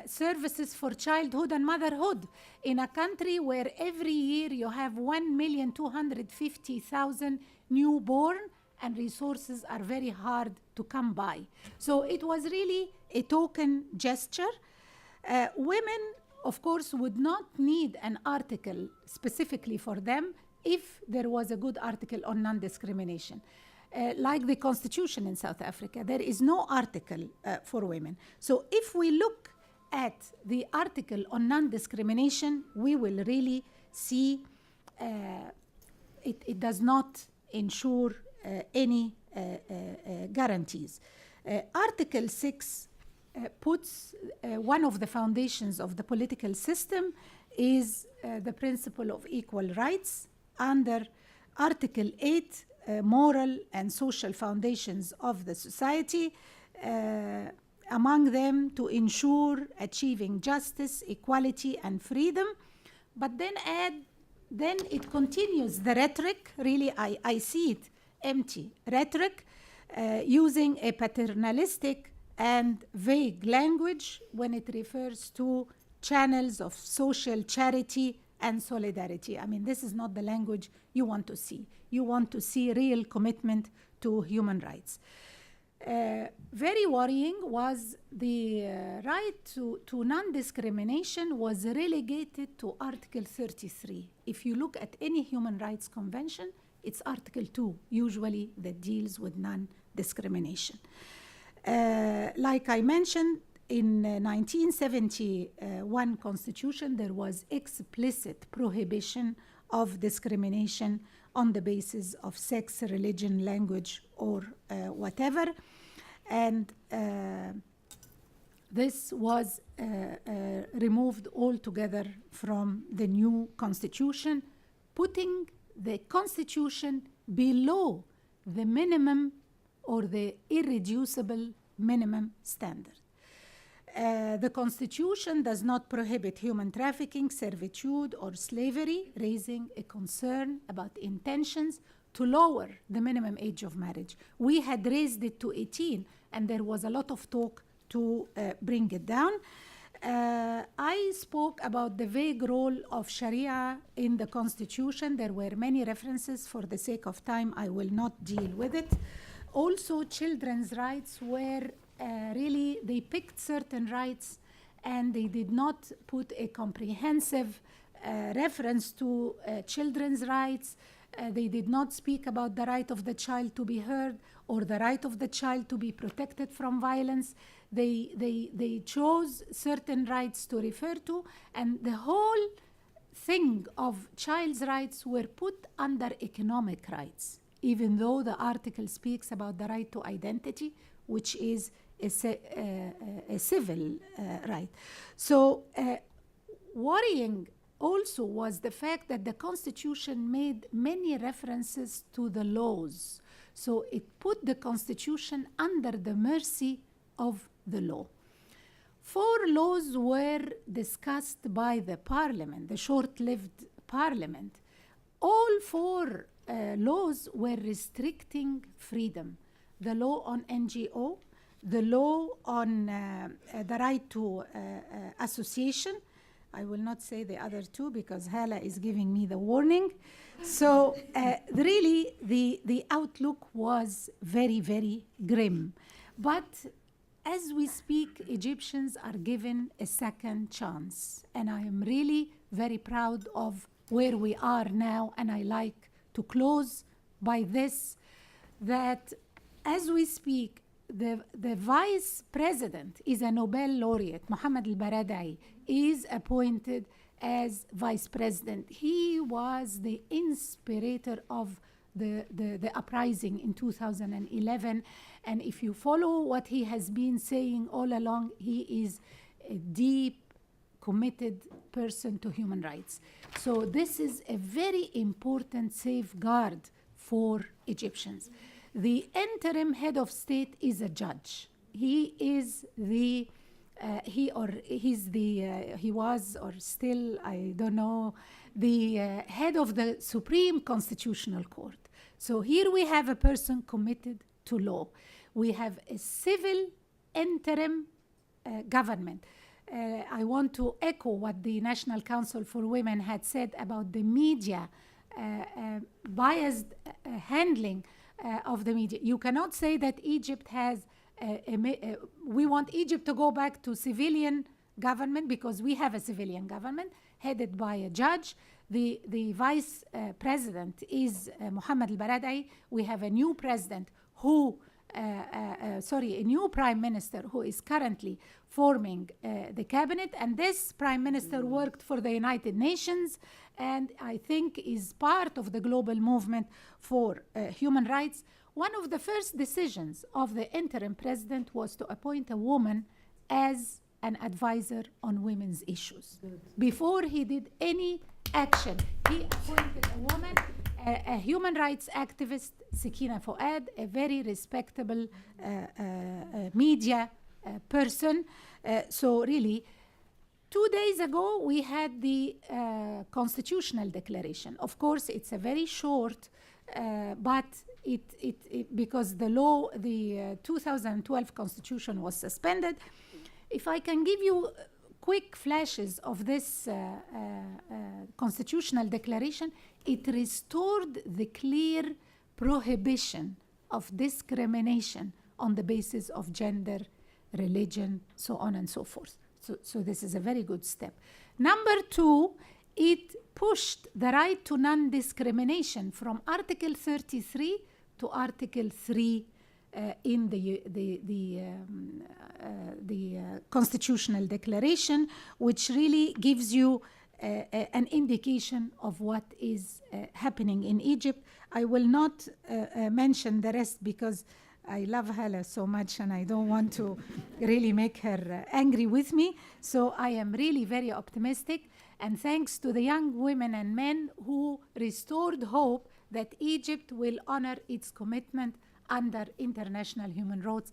services for childhood and motherhood in a country where every year you have 1,250,000 newborn, and resources are very hard to come by. So it was really a token gesture. Women, of course, would not need an article specifically for them if there was a good article on non-discrimination. Like the Constitution in South Africa, there is no article for women. So if we look at the article on non-discrimination, we will really see it does not ensure any guarantees. Article 6 puts one of the foundations of the political system is the principle of equal rights. Under Article 8, moral and social foundations of the society, among them to ensure achieving justice, equality, and freedom. But then it continues the rhetoric, really I see it empty rhetoric, using a paternalistic and vague language when it refers to channels of social charity and solidarity. This is not the language you want to see. You want to see real commitment to human rights. Very worrying was the right to non-discrimination was relegated to Article 33. If you look at any human rights convention, it's Article 2, usually, that deals with non-discrimination. Like I mentioned, in 1971 Constitution, there was explicit prohibition of discrimination on the basis of sex, religion, language, or whatever. And this was removed altogether from the new Constitution, putting the Constitution below the minimum or the irreducible minimum standard. The Constitution does not prohibit human trafficking, servitude, or slavery, raising a concern about intentions to lower the minimum age of marriage. We had raised it to 18, and there was a lot of talk to bring it down. I spoke about the vague role of Sharia in the Constitution. There were many references. For the sake of time, I will not deal with it. Also, children's rights were really, they picked certain rights and they did not put a comprehensive reference to children's rights. They did not speak about the right of the child to be heard or the right of the child to be protected from violence. They chose certain rights to refer to, and the whole thing of child's rights were put under economic rights, even though the article speaks about the right to identity, which is a civil right. So worrying also was the fact that the Constitution made many references to the laws. So it put the Constitution under the mercy of the law. 4 laws were discussed by the parliament, the short-lived parliament. All 4 laws were restricting freedom. The law on NGO, the law on the right to association. I will not say the other 2 because Hala is giving me the warning. So really the outlook was very, very grim. But as we speak, Egyptians are given a second chance. And I am really very proud of where we are now. And I like to close by this, that as we speak, the vice president is a Nobel laureate. Mohammed al-Baradei is appointed as vice president. He was the inspirator of the uprising in 2011. And if you follow what he has been saying all along, he is a deep, committed person to human rights. So this is a very important safeguard for Egyptians. The interim head of state is a judge. He is the he was, or still, I don't know, the head of the Supreme Constitutional Court. So here we have a person committed to law. We have a civil interim government. I want to echo what the National Council for Women had said about the media, biased handling of the media. You cannot say that Egypt has we want Egypt to go back to civilian government, because we have a civilian government headed by a judge. The vice president is Mohammed al-Baradei. We have a new president who, a new prime minister who is currently forming the cabinet. And this prime minister worked for the United Nations and I think is part of the global movement for human rights. One of the first decisions of the interim president was to appoint a woman as an advisor on women's issues. Before he did any action, he appointed a woman, a human rights activist, Sakina Fouad, a very respectable media person. So really, 2 days ago, we had the constitutional declaration. Of course, it's a very short, but because the law, the 2012 constitution was suspended. If I can give you quick flashes of this constitutional declaration, it restored the clear prohibition of discrimination on the basis of gender, religion, so on and so forth. So this is a very good step. Number 2, it pushed the right to non-discrimination from Article 33 to Article 3 in the Constitutional Declaration, which really gives you an indication of what is happening in Egypt. I will not mention the rest because I love Hala so much and I don't want to really make her angry with me. So I am really very optimistic. And thanks to the young women and men who restored hope that Egypt will honor its commitment under international human rights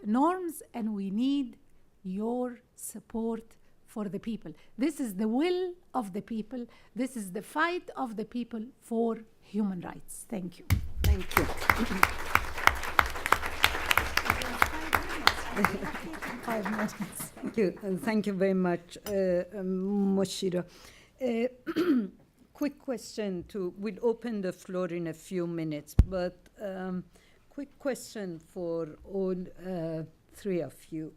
norms. And we need your support for the people. This is the will of the people. This is the fight of the people for human rights. Thank you. Thank you. 5 minutes. Thank you. And thank you very much, Moshira. Quick question we'll open the floor in a few minutes, but quick question for all three of you.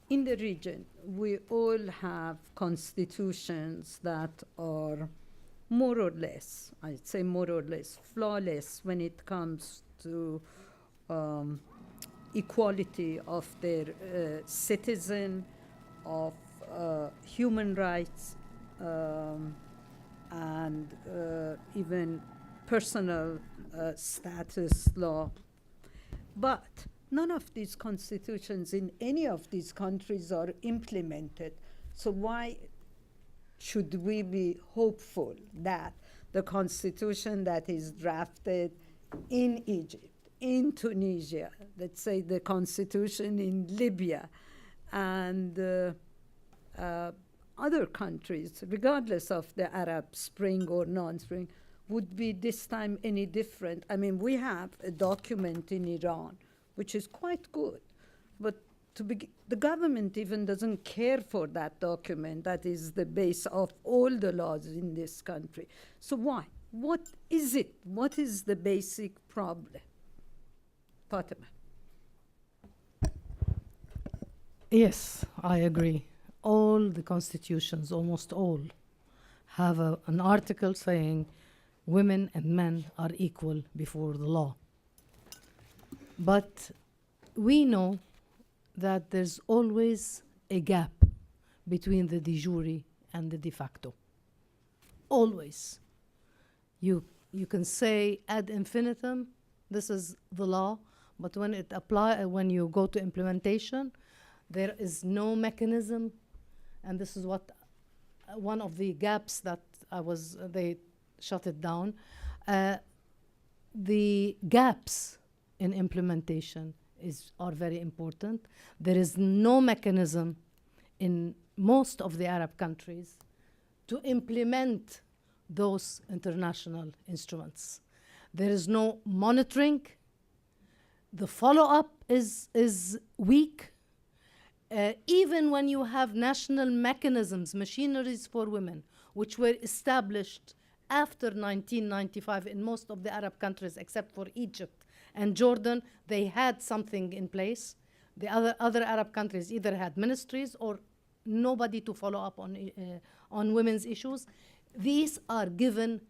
In the region, we all have constitutions that are more or less, I'd say more or less, flawless when it comes to equality of their citizen, of human rights, and even personal status law. But none of these constitutions in any of these countries are implemented. So why should we be hopeful that the constitution that is drafted in Egypt, in Tunisia, let's say the constitution in Libya, and other countries, regardless of the Arab Spring or non-Spring, would be this time any different? I mean, we have a document in Iran, which is quite good, but the government even doesn't care for that document that is the base of all the laws in this country. So why? What is it? What is the basic problem? Fatima. Yes, I agree. All the constitutions, almost all, have an article saying women and men are equal before the law. But we know that there's always a gap between the de jure and the de facto. Always. You can say ad infinitum, this is the law, but when you go to implementation, there is no mechanism, and this is what one of the gaps that they shut it down. The gaps in implementation are very important. There is no mechanism in most of the Arab countries to implement those international instruments. There is no monitoring. The follow-up is weak. Even when you have national mechanisms, machineries for women, which were established after 1995 in most of the Arab countries, except for Egypt and Jordan, they had something in place. The other Arab countries either had ministries or nobody to follow up on women's issues. These are given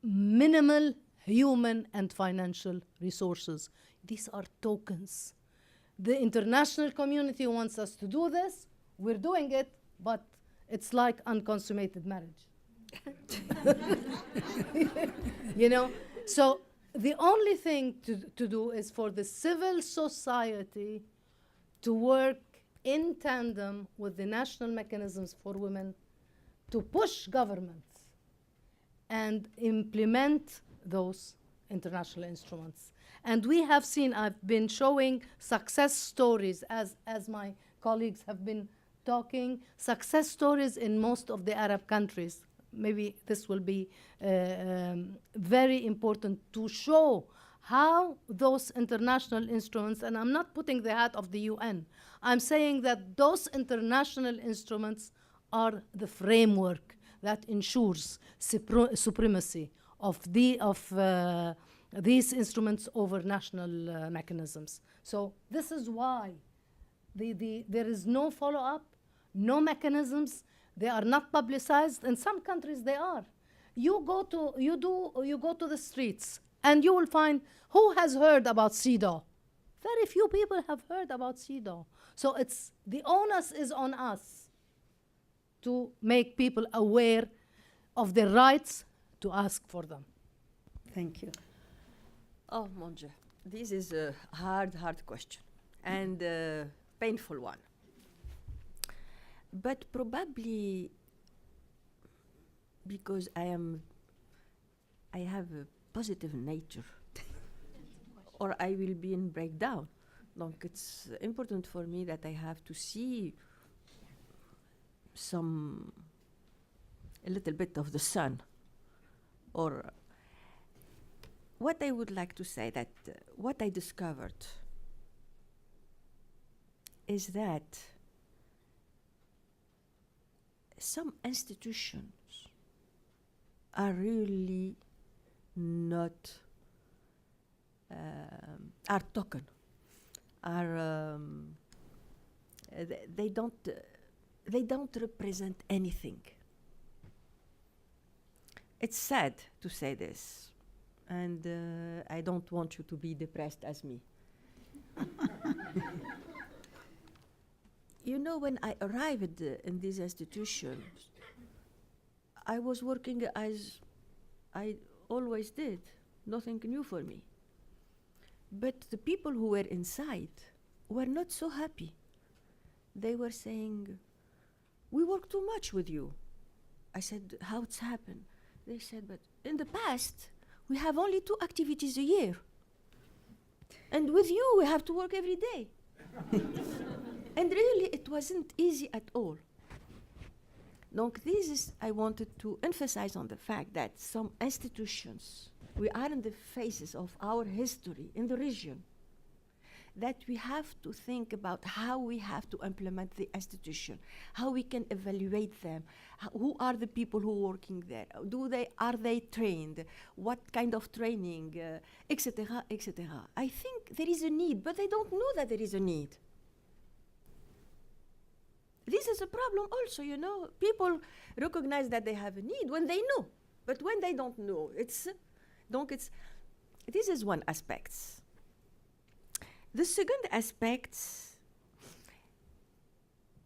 minimal human and financial resources. These are tokens. The international community wants us to do this. We're doing it, but it's like unconsummated marriage. You know? So the only thing to do is for the civil society to work in tandem with the national mechanisms for women to push governments and implement those international instruments. And we have seen, I've been showing success stories, as my colleagues have been talking, success stories in most of the Arab countries. Maybe this will be very important to show how those international instruments, and I'm not putting the hat of the UN, I'm saying that those international instruments are the framework that ensures supremacy of these instruments over national mechanisms. So this is why there is no follow-up, no mechanisms. They are not publicized. In some countries, they are. You go to the streets, and you will find who has heard about CEDAW. Very few people have heard about CEDAW. So the onus is on us to make people aware of their rights to ask for them. Thank you. Oh, mon Dieu. This is a hard question and a painful one. But probably because I have a positive nature, or I will be in breakdown. Donc it's important for me that I have to see a little bit of the sun. Or what I would like to say that what I discovered is that some institutions are really not are token, are they don't represent anything. It's sad to say this, and I don't want you to be depressed as me. You know, when I arrived in these institutions, I was working as I always did, nothing new for me. But the people who were inside were not so happy. They were saying, "We work too much with you." I said, "How it's happened?" They said, "But in the past, we have only 2 activities a year. And with you, we have to work every day." And really, it wasn't easy at all. Donc, I wanted to emphasize on the fact that some institutions, we are in the phases of our history in the region, that we have to think about how we have to implement the institution, how we can evaluate them, who are the people who are working there, are they trained, what kind of training, etc., etc. I think there is a need, but they don't know that there is a need. This is a problem also, you know. People recognize that they have a need when they know, but when they don't know, this is one aspect. The second aspect,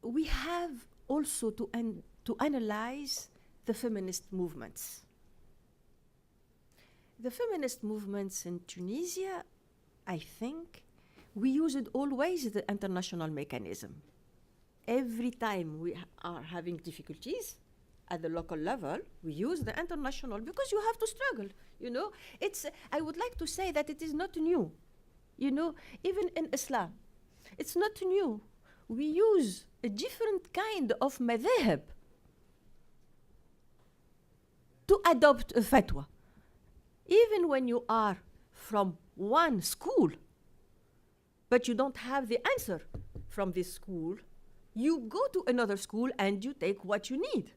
we have also to analyze the feminist movements. The feminist movements in Tunisia, I think, we used always the international mechanism. Every time we are having difficulties at the local level, we use the international because you have to struggle, you know. I would like to say that it is not new. You know, even in Islam, it's not new. We use a different kind of madhab to adopt a fatwa. Even when you are from one school, but you don't have the answer from this school, you go to another school and you take what you need.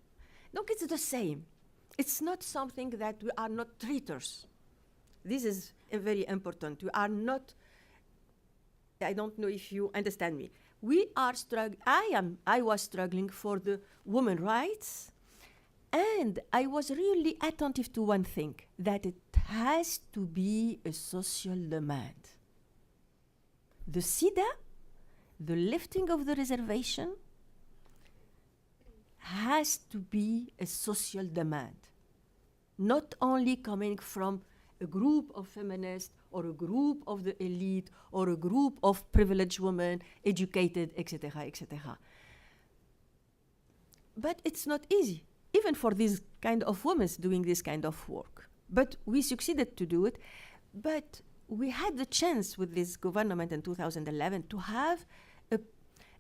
Donc it's the same. It's not something that we are not treaters. This is very important. We are not, I don't know if you understand me. We are I was struggling for the women's rights, and I was really attentive to one thing, that it has to be a social demand. The SIDA, the lifting of the reservation, has to be a social demand, not only coming from a group of feminists or a group of the elite or a group of privileged women, educated, etc., etc. But it's not easy, even for these kind of women doing this kind of work. But we succeeded to do it. But we had the chance with this government in 2011 to have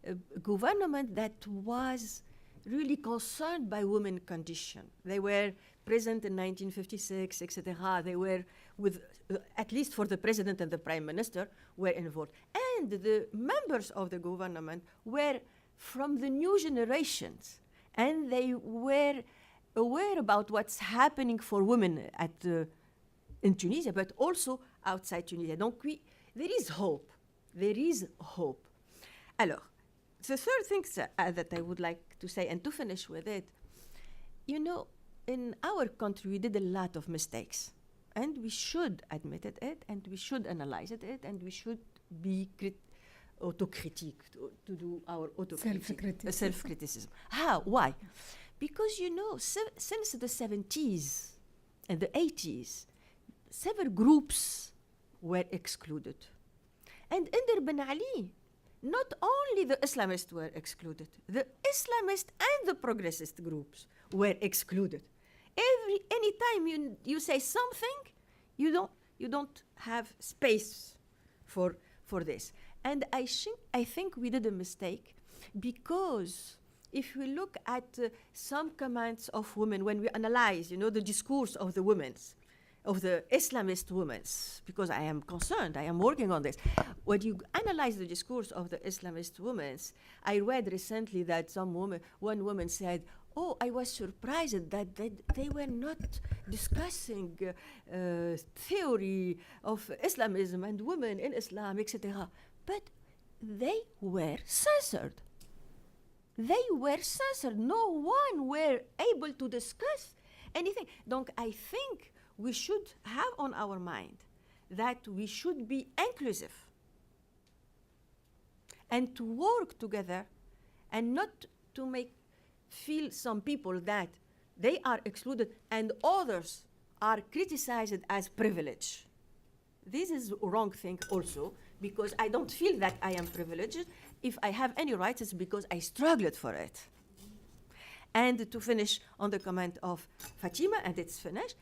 a government that was really concerned by women's condition. They were present in 1956, etc. They were with, at least for the president and the prime minister, were involved. And the members of the government were from the new generations, and they were aware about what's happening for women in Tunisia, but also outside Tunisia. Donc there is hope. There is hope. Alors, the third thing that I would like to say, and to finish with it, you know, in our country, we did a lot of mistakes, and we should admit it, and we should analyze it, and we should be autocritique, to do our autocritique, self-criticism. How? Why? Because, you know, since the 70s and the 80s, several groups were excluded. And under Ben Ali, not only the Islamists were excluded, the Islamist and the progressist groups were excluded. Any time you say something, you don't have space for this. And I think we did a mistake, because if we look at some comments of women, when we analyze, the discourse of the women's, of the Islamist women's, because I am concerned, I am working on this. When you analyze the discourse of the Islamist women's, I read recently that one woman said, "Oh, I was surprised that they were not discussing theory of Islamism and women in Islam, etc." But they were censored. They were censored. No one were able to discuss anything. Donc, I think we should have on our mind that we should be inclusive and to work together, and not to make feel some people that they are excluded and others are criticized as privilege. This is a wrong thing also, because I don't feel that I am privileged. If I have any rights, it's because I struggled for it. And to finish on the comment of Fatima, and it's finished,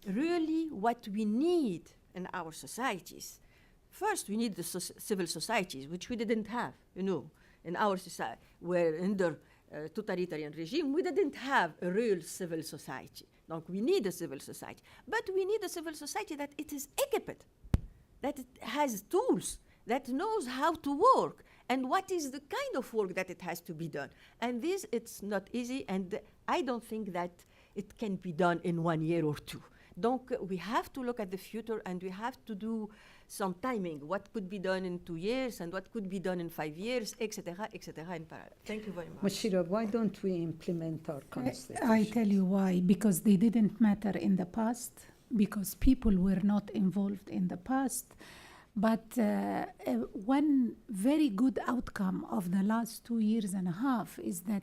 really what we need in our societies, first we need the civil societies, which we didn't have, in our society, where under totalitarian regime, we didn't have a real civil society. Donc we need a civil society. But we need a civil society that it is equipped, that it has tools, that knows how to work, and what is the kind of work that it has to be done. And this, it's not easy, and I don't think that it can be done in 1 year or two. Donc we have to look at the future, and we have to do some timing, what could be done in 2 years, and what could be done in 5 years, etc., in parallel. Thank you very much. Mushira, why don't we implement our constitution? I tell you why. Because they didn't matter in the past, because people were not involved in the past. But one very good outcome of the last 2 years and a half is that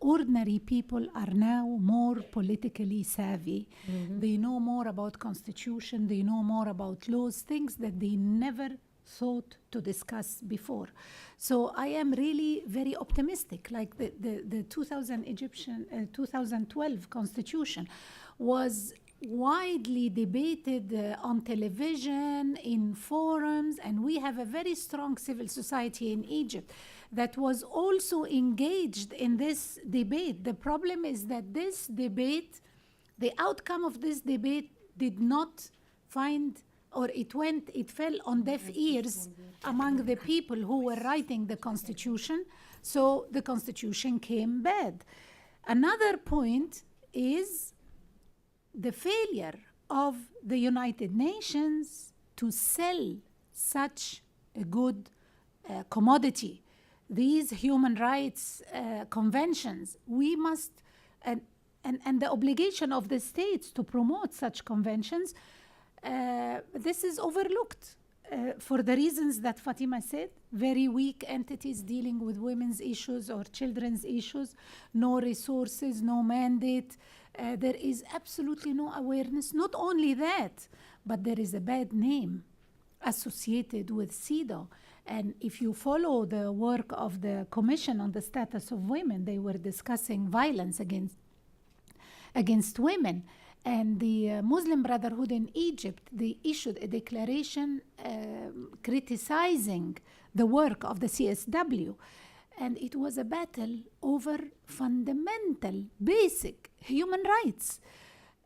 ordinary people, are now more politically savvy. Mm-hmm. They know more about constitution, they know more about laws, things that they never thought to discuss before. So I am really very optimistic. Like the 2012 constitution was widely debated on television, in forums, and we have a very strong civil society in Egypt that was also engaged in this debate. The problem is that this debate, the outcome of this debate did not find, or it fell on deaf ears among the people who were writing the constitution, so the constitution came bad. Another point is the failure of the United Nations to sell such a good commodity. These human rights conventions, we must, and the obligation of the states to promote such conventions, this is overlooked for the reasons that Fatima said, very weak entities dealing with women's issues or children's issues, no resources, no mandate. There is absolutely no awareness. Not only that, but there is a bad name associated with CEDAW. And if you follow the work of the Commission on the Status of Women, they were discussing violence against women. And the Muslim Brotherhood in Egypt, they issued a declaration criticizing the work of the CSW. And it was a battle over fundamental, basic human rights.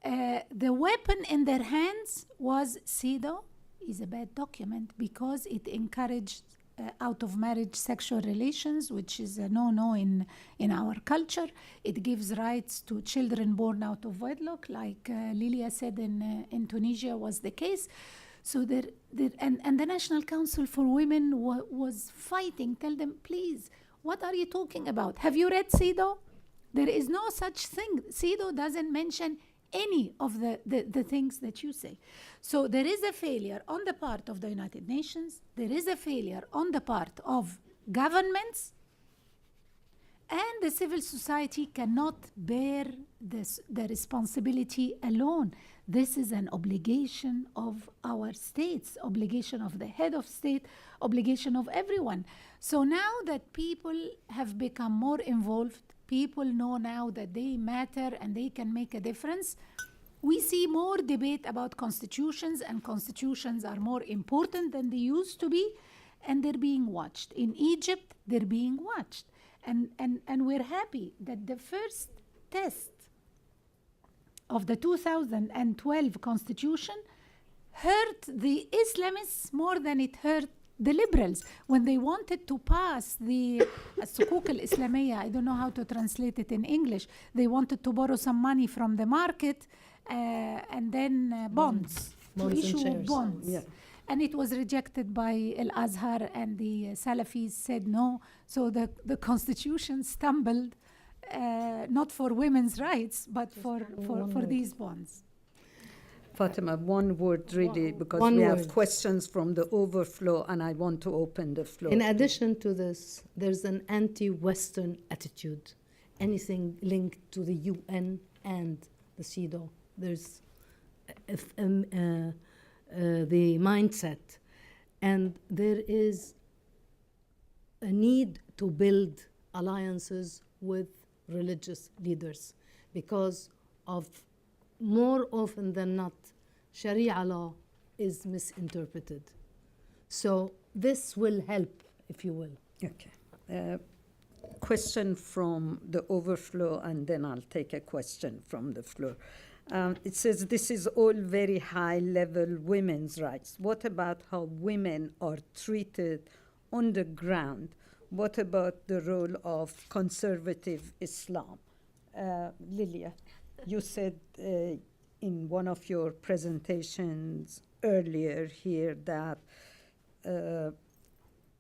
The weapon in their hands was CEDAW is a bad document because it encouraged out-of-marriage sexual relations, which is a no-no in our culture. It gives rights to children born out of wedlock, like Lilia said in Tunisia was the case. So and the National Council for Women was fighting. Tell them, please, what are you talking about? Have you read CEDAW? There is no such thing. CEDAW doesn't mention any of the things that you say. So there is a failure on the part of the United Nations. There is a failure on the part of governments. And the civil society cannot bear the responsibility alone. This is an obligation of our states, obligation of the head of state, obligation of everyone. So now that people have become more involved, people know now that they matter and they can make a difference, we see more debate about constitutions, and constitutions are more important than they used to be. and they're being watched. In Egypt, they're being watched. And we're happy that the first test of the 2012 constitution hurt the Islamists more than it hurt the liberals when they wanted to pass the الصكوك الإسلامية. I don't know how to translate it in English. They wanted to borrow some money from the market and then bonds, to Bonds and issue shares. bonds. Yeah. And it was rejected by Al-Azhar, and the Salafis said no. So the constitution stumbled, not for women's rights, but for these bonds. Fatima, one word really, because one we have word. questions from the overflow, and I want to open the floor. In addition to this, there's an anti-Western attitude. Anything linked to the UN and the CEDAW, there's the mindset. And there is a need to build alliances with religious leaders because of, more often than not, Sharia law is misinterpreted. So this will help, if you will. Okay. Question from the overflow, and then I'll take a question from the floor. It says, this is all very high-level women's rights. What about how women are treated on the ground? What about the role of conservative Islam? Lilia, you said in one of your presentations earlier here that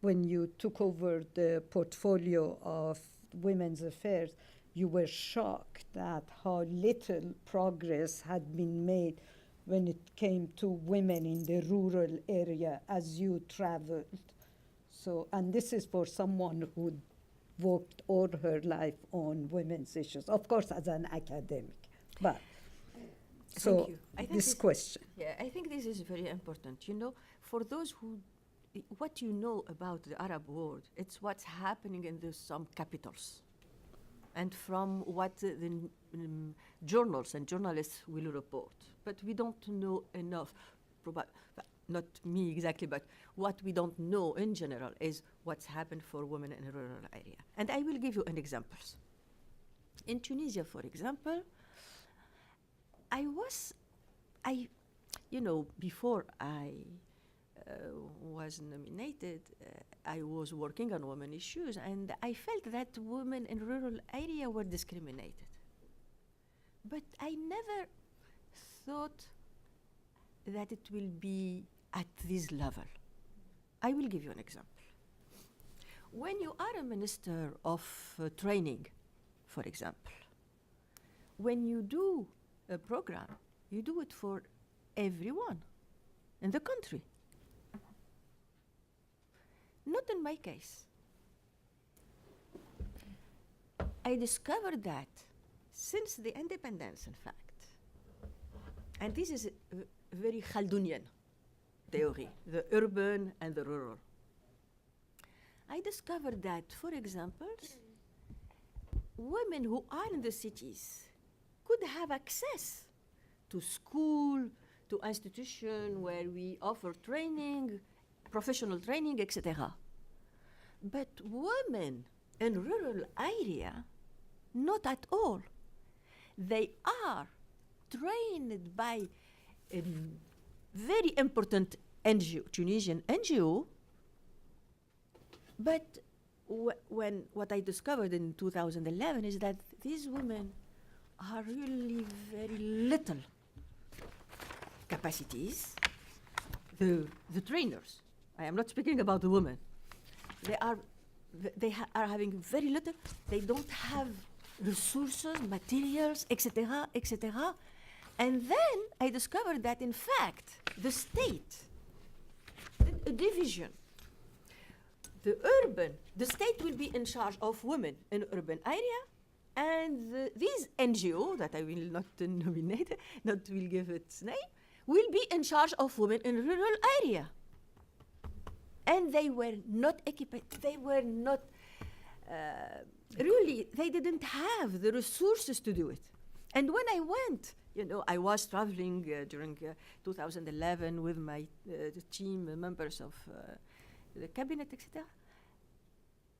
when you took over the portfolio of women's affairs, you were shocked at how little progress had been made when it came to women in the rural area as you traveled. So, and this is for someone who worked all her life on women's issues, of course, as an academic. But so Thank you. I think this question. Yeah, I think this is very important. You know, for those who, what you know about the Arab world, it's what's happening in some capitals, and from what the journals and journalists will report. But we don't know enough. Not me exactly, but what we don't know in general is what's happened for women in a rural area. And I will give you an examples. In Tunisia, for example, before I was nominated, I was working on women issues, and I felt that women in rural area were discriminated. But I never thought that it will be at this level. I will give you an example. When you are a minister of training, for example, when you do a program, you do it for everyone in the country. Not in my case. I discovered that since the independence, in fact, and this is a very Khaldunian theory, the urban and the rural. I discovered that, for example, women who are in the cities could have access to school, to institution where we offer training, professional training, etc. But women in rural area, not at all. They are trained by a very important NGO, Tunisian NGO, but what I discovered in 2011 is that these women are really very little capacities. The trainers, I am not speaking about the women, they are having very little, they don't have resources, materials, etc., etc. And then I discovered that, in fact, the state, a division, the state will be in charge of women in urban area, and these NGO, that I will not nominate, not will give its name, will be in charge of women in rural area. And they were not equipped, they were not, really, they didn't have the resources to do it. And when I went, I was traveling during 2011 with my team members of the cabinet, etc.,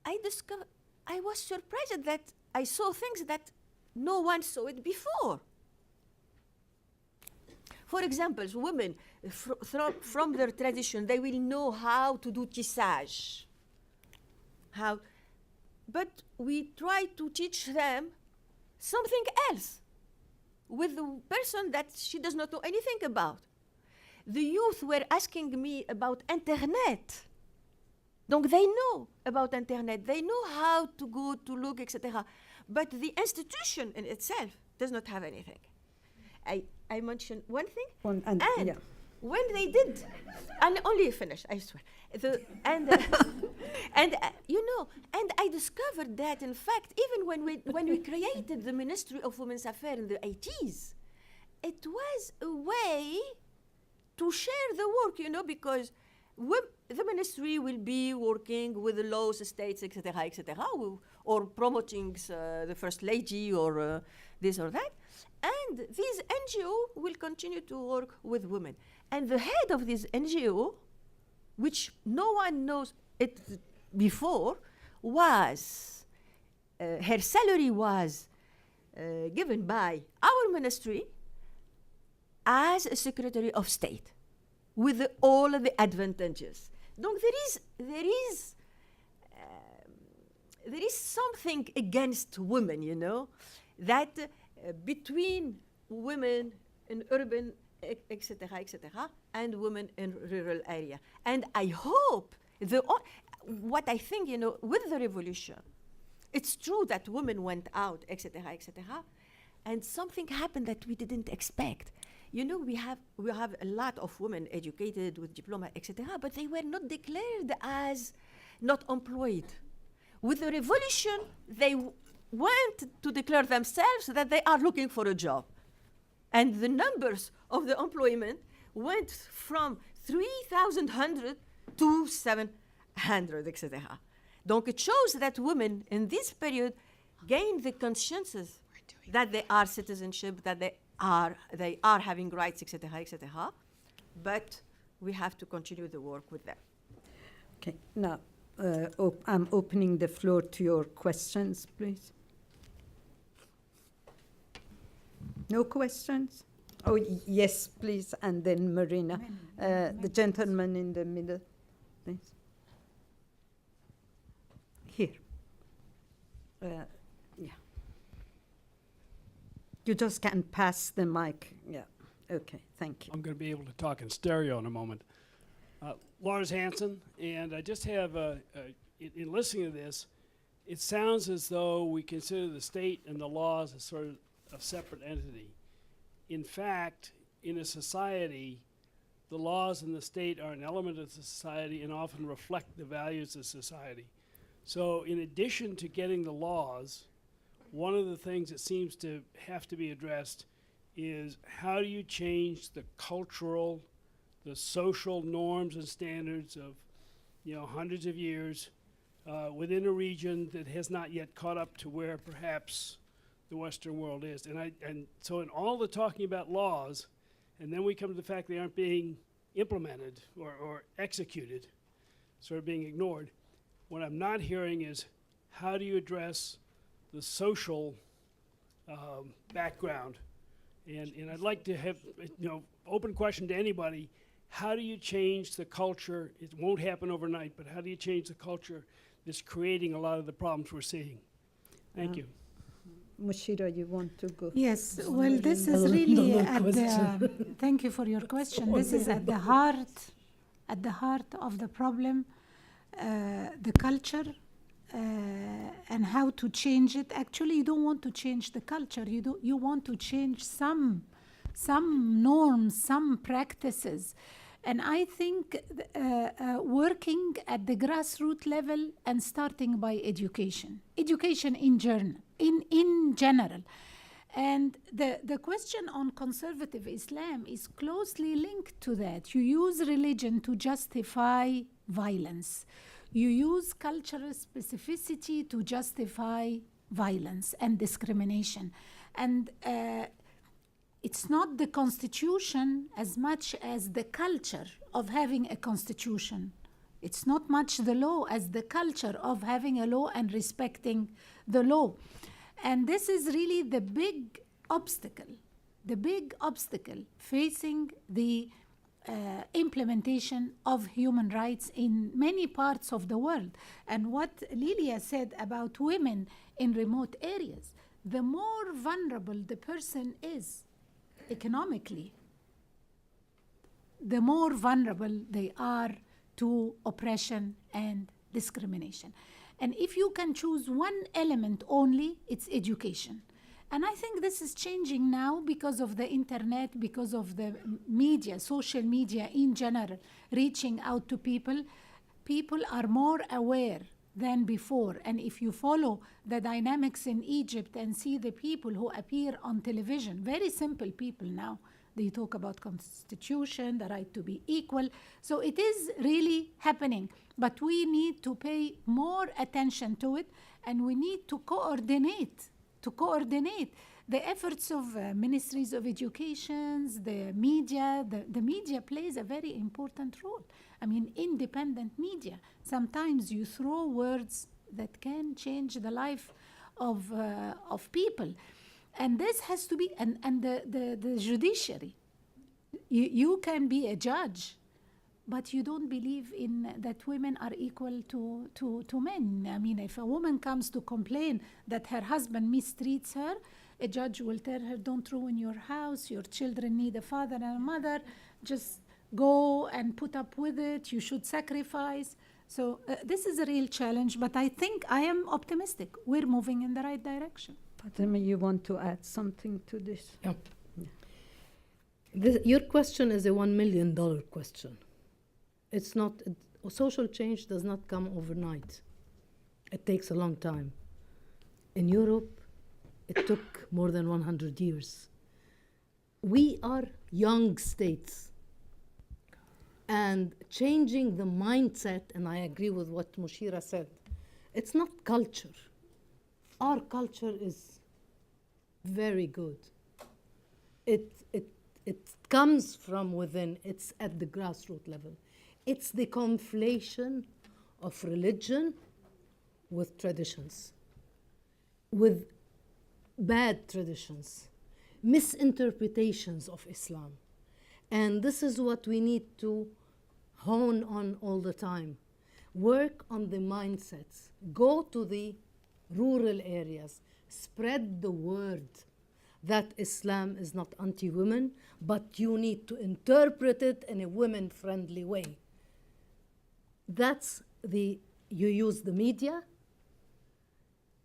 I was surprised that I saw things that no one saw it before. For example, women from their tradition, they will know how to do tissage. But we try to teach them something else with the person that she does not know anything about. The youth were asking me about internet. Donc they know about internet, they know how to go to look, etc. But the institution in itself does not have anything. I mentioned one thing, and yeah. when they did, and only finished, I swear. And I discovered that in fact, even when we created the Ministry of Women's Affairs in the 80s, it was a way to share the work, because the ministry will be working with the laws, states, etc., or promoting the first lady or this or that. And this NGO will continue to work with women. And the head of this NGO, which no one knows it before, was, her salary was given by our ministry as a Secretary of State, with all of the advantages. Donc there is something against women, that between women in urban, etc., and women in rural area. And I hope, what I think, with the revolution, it's true that women went out, etc., and something happened that we didn't expect. We have a lot of women educated with diploma, etc., but they were not declared as not employed. With the revolution, they went to declare themselves that they are looking for a job. And the numbers of the employment went from 3,100 to 700, etc. Donc it shows that women in this period gained the consciences that they are citizenship, that they are having rights, etc., but we have to continue the work with them. Okay, now I'm opening the floor to your questions, please. No questions? Oh, yes, please, and then Marina. The gentleman in the middle, please. Here. Yeah. You just can pass the mic. Yeah. Okay. Thank you. I'm going to be able to talk in stereo in a moment. Lars Hansen, and I just have, in listening to this, it sounds as though we consider the state and the laws as sort of a separate entity. In fact, in a society, the laws and the state are an element of the society and often reflect the values of society. So in addition to getting the laws, one of the things that seems to have to be addressed is how do you change the cultural, the social norms and standards of hundreds of years within a region that has not yet caught up to where perhaps the Western world is. And so in all the talking about laws, and then we come to the fact they aren't being implemented or executed, sort of being ignored, what I'm not hearing is how do you address the social background? And I'd like to have, open question to anybody. How do you change the culture? It won't happen overnight, but how do you change the culture that's creating a lot of the problems we're seeing? Thank you. Mushira, you want to go? Yes, well, this is really at the, thank you for your question. This is at the heart of the problem, the culture, and how to change it. Actually, you don't want to change the culture. You want to change some norms, some practices. And I think working at the grassroots level and starting by education in general. And the question on conservative Islam is closely linked to that. You use religion to justify violence. You use cultural specificity to justify violence and discrimination. And it's not the constitution as much as the culture of having a constitution It's not much the law as the culture of having a law and respecting the law. And this is really the big obstacle facing the implementation of human rights in many parts of the world. And what Lilia said about women in remote areas, the more vulnerable the person is economically, the more vulnerable they are to oppression and discrimination. And if you can choose one element only, it's education. And I think this is changing now because of the internet, because of the media, social media in general, reaching out to people. People are more aware than before. And if you follow the dynamics in Egypt and see the people who appear on television, very simple people now, they talk about constitution, the right to be equal. So it is really happening, but we need to pay more attention to it, and we need to coordinate the efforts of ministries of education, the media. The media plays a very important role. I mean, independent media. Sometimes you throw words that can change the life of people. And this has to be, and the judiciary. You can be a judge, but you don't believe in that women are equal to men. I mean, if a woman comes to complain that her husband mistreats her, a judge will tell her, don't ruin your house, your children need a father and a mother, just go and put up with it, you should sacrifice. So this is a real challenge, but I think I am optimistic. We're moving in the right direction. Fatima, you want to add something to this? Yeah. Your question is a $1 million question. It's not, social change does not come overnight. It takes a long time. In Europe, it took more than 100 years. We are young states. And changing the mindset, and I agree with what Mushira said, it's not culture. Our culture is very good. It comes from within. It's at the grassroots level. It's the conflation of religion with traditions, with bad traditions, misinterpretations of Islam. And this is what we need to hone on all the time. Work on the mindsets. Go to the rural areas. Spread the word that Islam is not anti-women, but you need to interpret it in a women-friendly way. You use the media.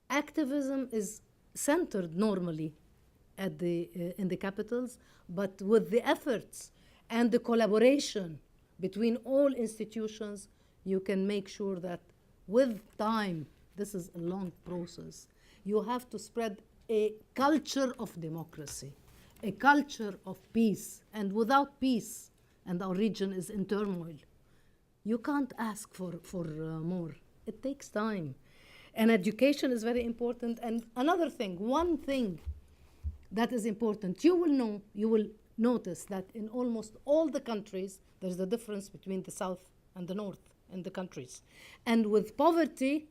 Activism is centered normally at in the capitals, but with the efforts and the collaboration between all institutions, you can make sure that with time, this is a long process, you have to spread a culture of democracy, a culture of peace. And without peace, and our region is in turmoil, you can't ask for more. It takes time. And education is very important. And another thing, one thing that is important, you will notice that in almost all the countries, there's a difference between the south and the north in the countries. And with poverty,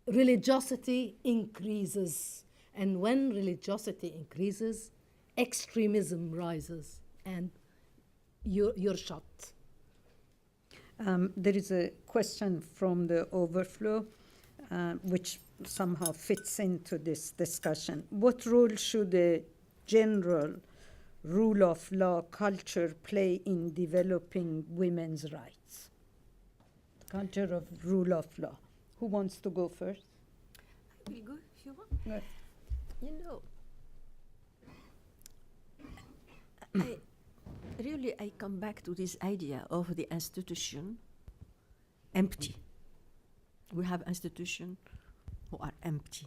religiosity increases. And when religiosity increases, extremism rises, and you're shot. There is a question from the overflow, which somehow fits into this discussion. What role should a general rule of law culture play in developing women's rights? Culture of rule of law. Who wants to go first? I will go if you want. Yes. You know, I come back to this idea of the institution empty. We have institutions who are empty.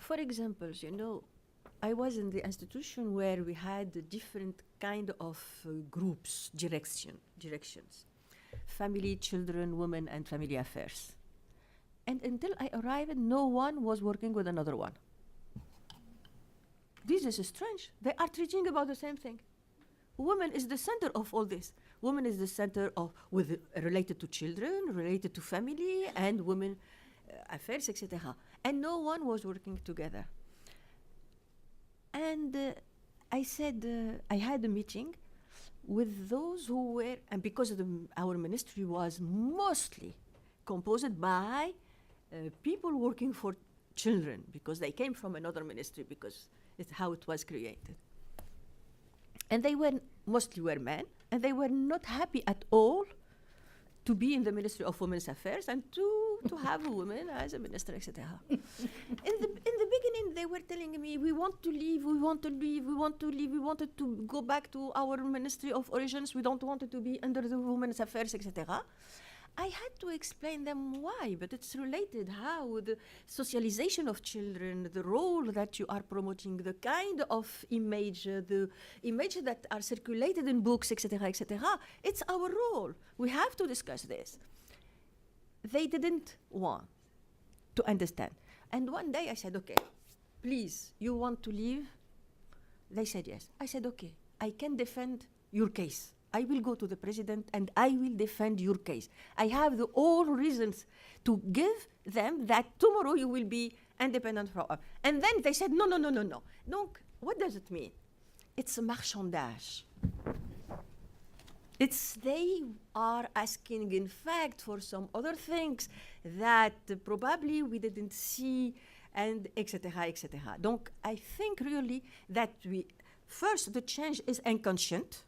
For example, you know, I was in the institution where we had different kind of groups, directions. Family, children, women, and family affairs. And until I arrived, no one was working with another one. This is strange. They are treating about the same thing. woman is the center of all this. Woman is the center of, related to children, related to family, and women affairs, etc. And no one was working together. And I said, I had a meeting with those who were, and because our ministry was mostly composed by people working for children, because they came from another ministry, because it's how it was created. And they mostly were men, and they were not happy at all to be in the Ministry of Women's Affairs and to have a woman as a minister, etc. in the beginning, they were telling me, we want to leave, we want to leave, we want to leave, we wanted to go back to our Ministry of Origins, we don't want it to be under the Women's Affairs, etc. I had to explain them why, but it's related how the socialization of children, the role that you are promoting, the kind of image, the image that are circulated in books, etc., etc. It's our role. We have to discuss this. They didn't want to understand. And one day I said, okay, please, you want to leave? They said yes. I said, okay, I can defend your case. I will go to the president and I will defend your case. I have all reasons to give them that tomorrow you will be independent from us. And then they said, no. Donc, what does it mean? It's a marchandage. They are asking, in fact, for some other things that probably we didn't see, and etc., etc. Donc, I think really that first, the change is inconscient.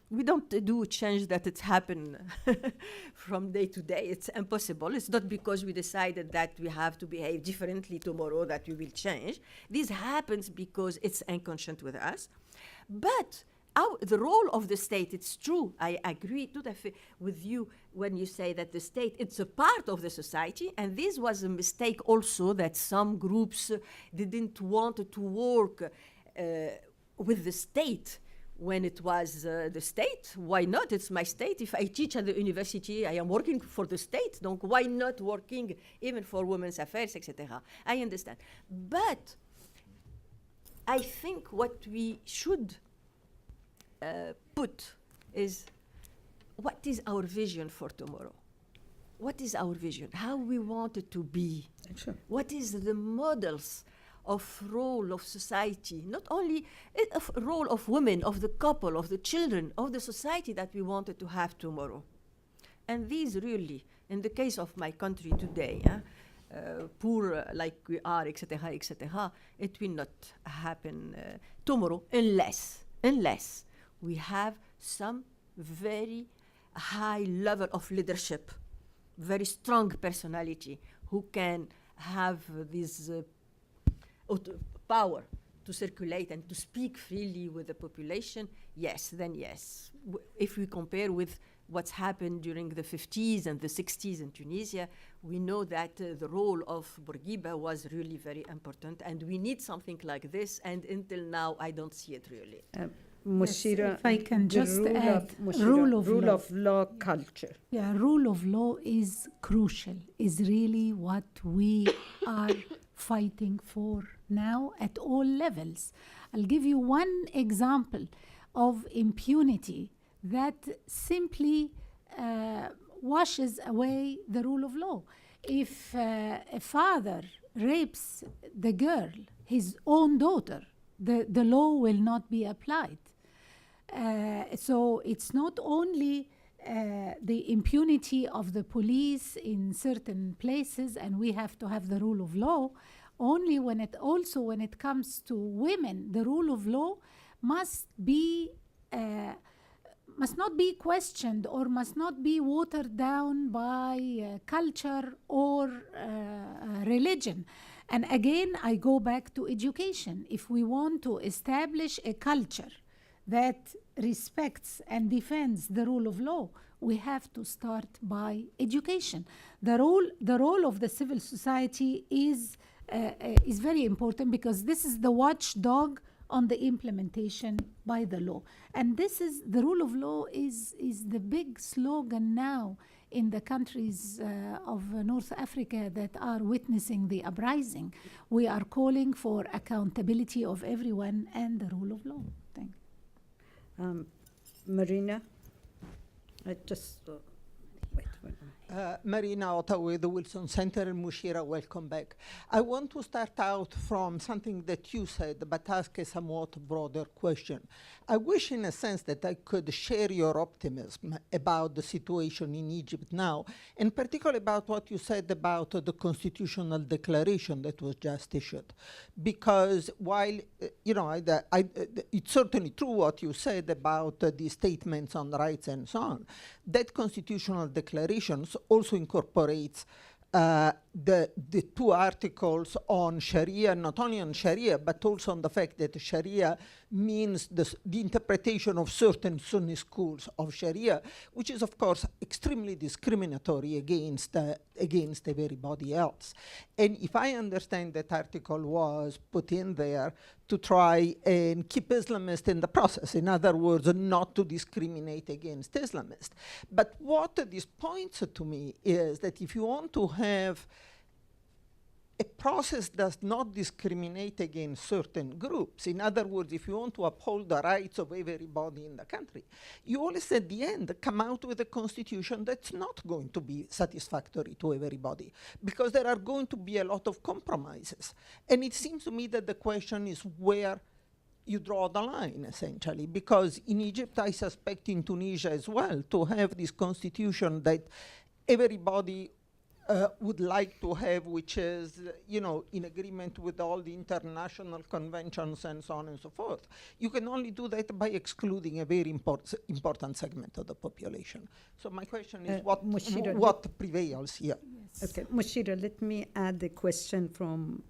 We don't do change that it's happen from day to day. It's impossible. It's not because we decided that we have to behave differently tomorrow that we will change. This happens because it's inconscient with us. But the role of the state, it's true. I agree with you when you say that the state, it's a part of the society. And this was a mistake also, that some groups didn't want to work with the state. When it was the state, why not? It's my state. If I teach at the university, I am working for the state. Donc, why not working even for women's affairs, etc.? I understand. But I think what we should put is, what is our vision for tomorrow? What is our vision? How we want it to be? Sure. What is the models of role of society, not only of role of women, of the couple, of the children, of the society that we wanted to have tomorrow. And these really, in the case of my country today, poor like we are, etc., etc., it will not happen tomorrow unless we have some very high level of leadership, very strong personality who can have this power to circulate and to speak freely with the population. Yes, then yes. If we compare with what's happened during the 50s and the 60s in Tunisia, we know that the role of Bourguiba was really very important, and we need something like this, and until now I don't see it really. Mushira, if I can the just rule add, of Mushira, rule of law. law culture. Yeah, rule of law is crucial, is really what we are fighting for now at all levels. I'll give you one example of impunity that simply washes away the rule of law. If a father rapes the girl, his own daughter, the law will not be applied. So it's not only the impunity of the police in certain places, and we have to have the rule of law. Only when it comes to women, the rule of law must not be questioned or must not be watered down by culture or religion. And again, I go back to education. If we want to establish a culture that respects and defends the rule of law, we have to start by education. The role of the civil society is very important, because this is the watchdog on the implementation by the law. And this is the rule of law is the big slogan now in the countries of North Africa that are witnessing the uprising. We are calling for accountability of everyone and the rule of law. Thank you. Marina, I just wait. Marina Otta with the Wilson Center, and Mushira, welcome back. I want to start out from something that you said, but ask a somewhat broader question. I wish, in a sense, that I could share your optimism about the situation in Egypt now, and particularly about what you said about the constitutional declaration that was just issued. Because while, it's certainly true what you said about the statements on rights and so on, that constitutional declaration also incorporates the two articles on Sharia, not only on Sharia, but also on the fact that Sharia means the interpretation of certain Sunni schools of Sharia, which is, of course, extremely discriminatory against everybody else. And if I understand that article was put in there to try and keep Islamists in the process, in other words, not to discriminate against Islamists. But what this points to me is that if you want to have a process does not discriminate against certain groups. In other words, if you want to uphold the rights of everybody in the country, you always at the end come out with a constitution that's not going to be satisfactory to everybody, because there are going to be a lot of compromises. And it seems to me that the question is where you draw the line, essentially, because in Egypt, I suspect in Tunisia as well, to have this constitution that everybody would like to have, which is, in agreement with all the international conventions and so on and so forth. You can only do that by excluding a very important segment of the population. So my question is, what prevails here? Yes. Okay, Mushira, let me add a question from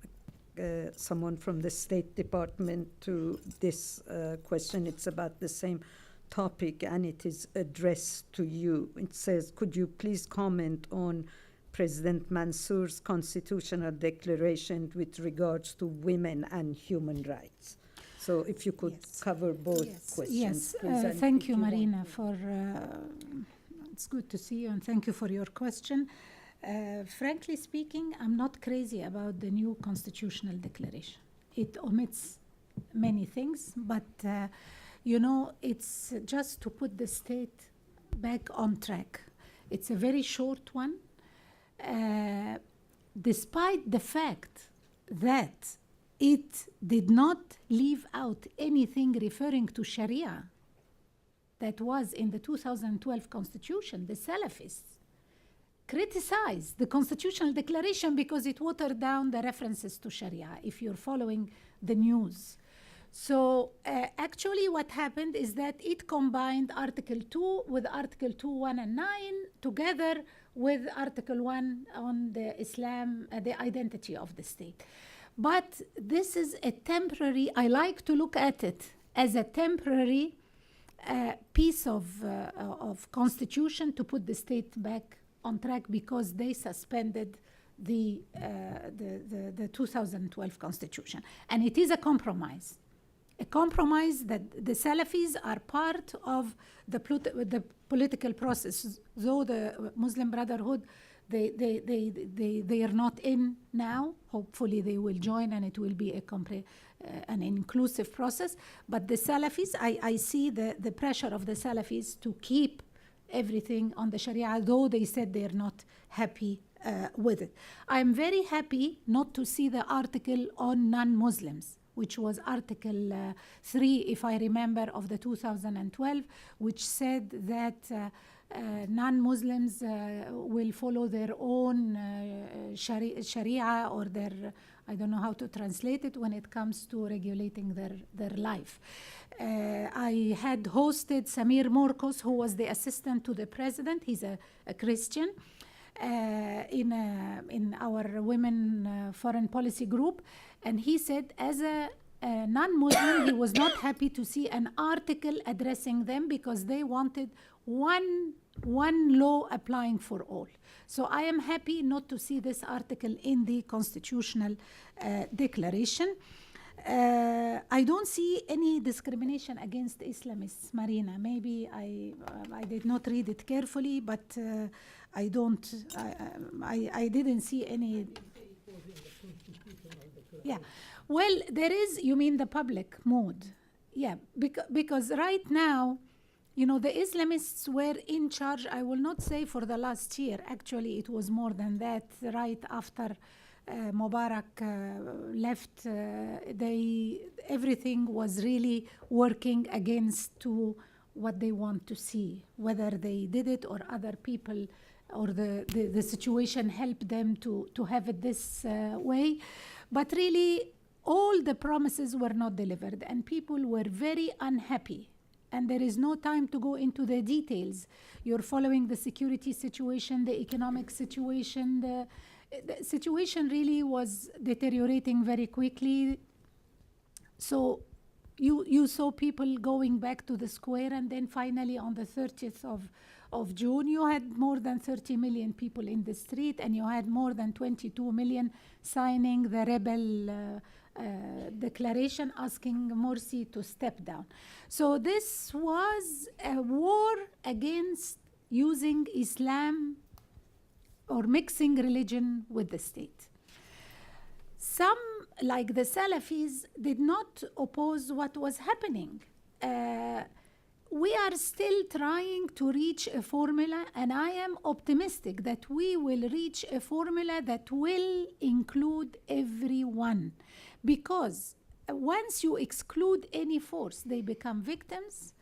someone from the State Department to this question. It's about the same topic, and it is addressed to you. It says, could you please comment on President Mansour's constitutional declaration with regards to women and human rights? So if you could cover both questions. Yes, please, and thank if you, want Marina, for it's good to see you, and thank you for your question. Frankly speaking, I'm not crazy about the new constitutional declaration. It omits many things, but it's just to put the state back on track. It's a very short one. Despite the fact that it did not leave out anything referring to Sharia that was in the 2012 constitution, the Salafists criticized the constitutional declaration because it watered down the references to Sharia, if you're following the news. So actually what happened is that it combined Article 2 with Article 2, 1, and 9 together with Article 1 on the Islam, the identity of the state. But this is a temporary, I like to look at it as a temporary piece of constitution to put the state back on track, because they suspended the 2012 constitution. And it is a compromise that the Salafis are part of the political process. Though the Muslim Brotherhood, they are not in now. Hopefully they will join, and it will be an inclusive process. But the Salafis, I see the pressure of the Salafis to keep everything on the Sharia, though they said they're not happy with it. I'm very happy not to see the article on non-Muslims, which was Article 3, if I remember, of the 2012, which said that non-Muslims will follow their own Sharia or their, I don't know how to translate it, when it comes to regulating their life. I had hosted Samir Morkos, who was the assistant to the president. He's a Christian, in our women foreign policy group. And he said, as a non-Muslim, he was not happy to see an article addressing them, because they wanted one law applying for all. So I am happy not to see this article in the constitutional declaration. I don't see any discrimination against Islamists, Marina. Maybe I did not read it carefully, but I didn't see any. Yeah, well, there is, you mean the public mood. because right now, you know, the Islamists were in charge, I will not say for the last year, actually it was more than that, right after Mubarak left, everything was really working against to what they want to see, whether they did it or other people or the situation helped them to have it this way. But really, all the promises were not delivered, and people were very unhappy. And there is no time to go into the details. You're following the security situation, the economic situation. The situation really was deteriorating very quickly. So you saw people going back to the square, and then finally on the 30th of June, you had more than 30 million people in the street, and you had more than 22 million signing the rebel declaration asking Morsi to step down. So this was a war against using Islam or mixing religion with the state. Some, like the Salafis, did not oppose what was happening. We are still trying to reach a formula, and I am optimistic that we will reach a formula that will include everyone. Because once you exclude any force, they become victims,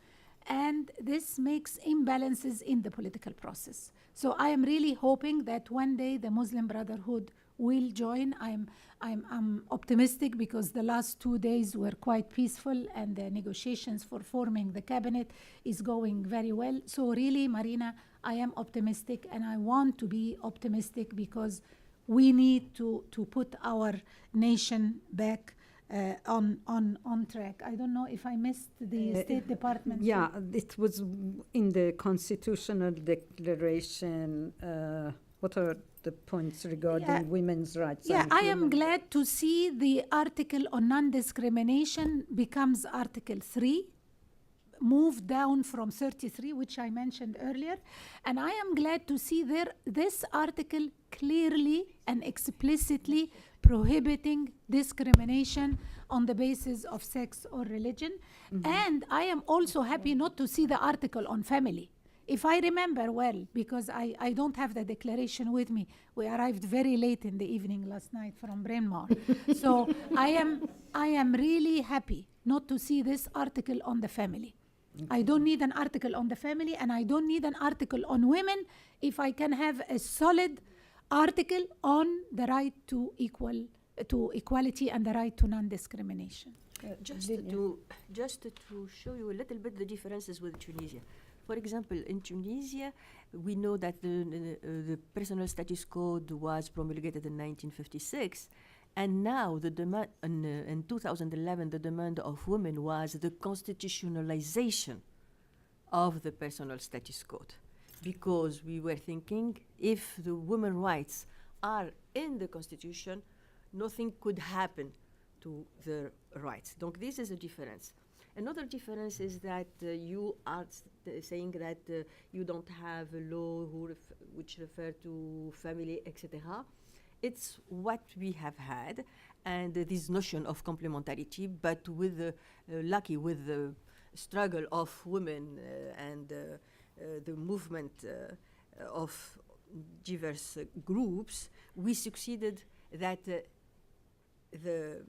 and this makes imbalances in the political process. So I am really hoping that one day the Muslim Brotherhood will join. I'm optimistic because the last 2 days were quite peaceful, and the negotiations for forming the cabinet is going very well. So really, Marina, I am optimistic, and I want to be optimistic because we need to put our nation back on track. I don't know if I missed the State Department. Yeah, it was in the constitutional declaration. What are the points regarding women's rights? Yeah, and I am human glad to see the article on non-discrimination becomes Article 3, moved down from 33, which I mentioned earlier. And I am glad to see this article clearly and explicitly prohibiting discrimination on the basis of sex or religion. And I am also happy not to see the article on family. If I remember well, because I don't have the declaration with me, we arrived very late in the evening last night from Bryn Mawr. So I am really happy not to see this article on the family. I don't need an article on the family, and I don't need an article on women if I can have a solid article on the right to equality and the right to non-discrimination. Just to show you a little bit the differences with Tunisia. For example, in Tunisia, we know that the personal status code was promulgated in 1956, and now the demand in 2011, the demand of women was the constitutionalization of the personal status code, because we were thinking if the women's rights are in the constitution, nothing could happen to their rights. Donc this is a difference. Another difference is that you are saying that you don't have a law which refer to family, etc. It's what we have had, and this notion of complementarity, but with lucky with the struggle of women and the movement of diverse groups, we succeeded that the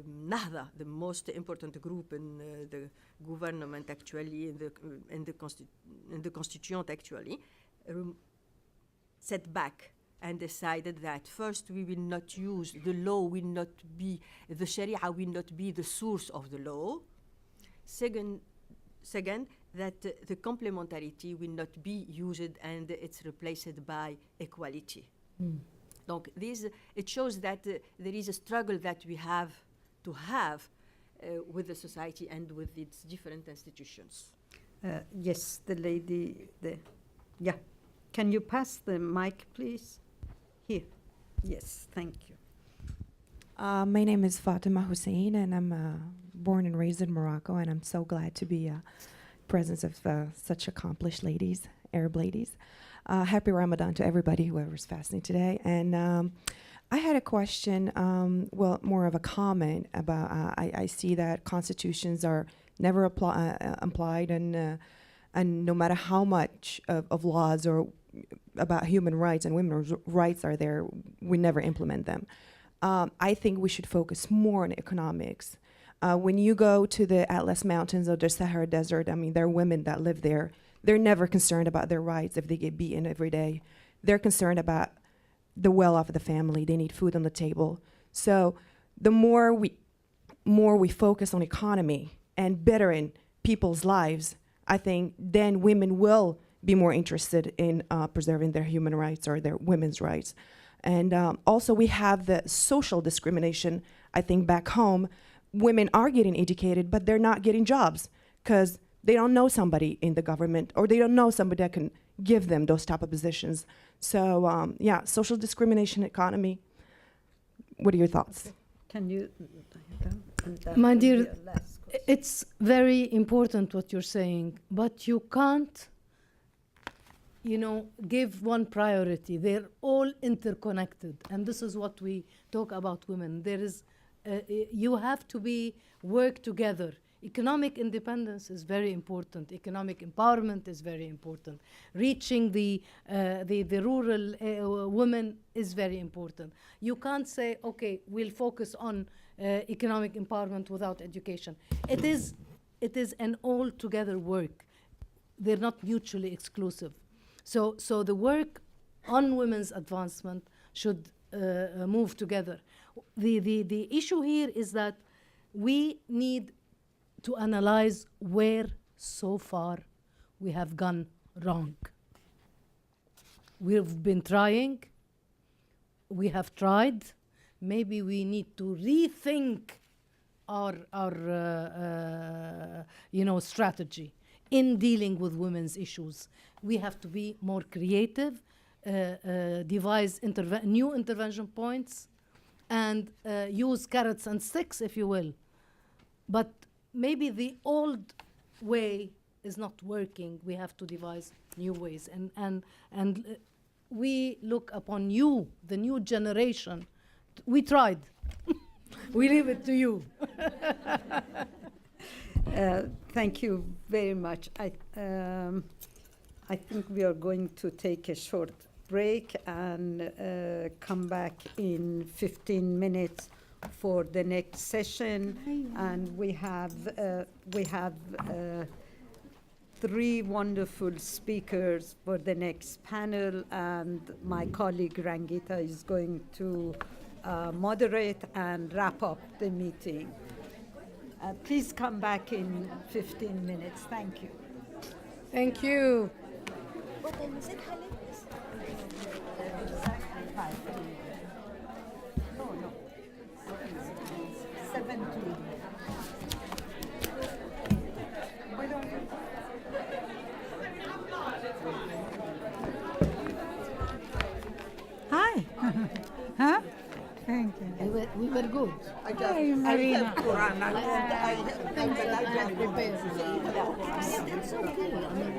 Nahda, the most important group in the government actually, in the constituent actually, set back and decided that first we will not use the law, will not be, the Sharia will not be the source of the law. Second, that the complementarity will not be used and it's replaced by equality. Donc it shows that there is a struggle that we have to have with the society and with its different institutions. Yes, the lady there. Yeah. Can you pass the mic, please? Here. Yes, thank you. My name is Fatima Hussein, and I'm born and raised in Morocco, and I'm so glad to be presence of such accomplished ladies, Arab ladies. Happy Ramadan to everybody, whoever's fasting today. And I had a question, well, more of a comment about, I see that constitutions are never applied, and no matter how much of laws or about human rights and women's rights are there, we never implement them. I think we should focus more on economics. When you go to the Atlas Mountains or the Sahara Desert, I mean, there are women that live there. They're never concerned about their rights if they get beaten every day. They're concerned about the well-off of the family. They need food on the table. So the more we focus on economy and bettering people's lives, I think then women will be more interested in preserving their human rights or their women's rights. And also we have the social discrimination. I think back home, women are getting educated, but they're not getting jobs because they don't know somebody in the government, or they don't know somebody that can give them those type of positions. So yeah, social discrimination, economy. What are your thoughts? Can you? and that My will be dear, your last question. It's very important what you're saying, but you can't, give one priority. They're all interconnected, and this is what we talk about women. There is, you have to work together. Economic independence is very important. Economic empowerment is very important. Reaching the rural women is very important. You can't say, okay, we'll focus on economic empowerment without education. It is an all-together work. They're not mutually exclusive. So the work on women's advancement should move together. The issue here is that we need to analyze where so far we have gone wrong. We've been trying, we have tried. Maybe we need to rethink our strategy in dealing with women's issues. We have to be more creative, devise new intervention points, and use carrots and sticks, if you will. But maybe the old way is not working. We have to devise new ways. And we look upon you, the new generation. We tried. We leave it to you. Thank you very much. I think we are going to take a short break and come back in 15 minutes for the next session. And we have three wonderful speakers for the next panel, and my colleague Rangita is going to moderate and wrap up the meeting. Please come back in 15 minutes. Thank you. Thank you. What time is it, Halim? Exactly 5 p.m. No. 7 p.m. Hi. Huh? Thank you. We were good. Hi, Marina. That's okay. I mean,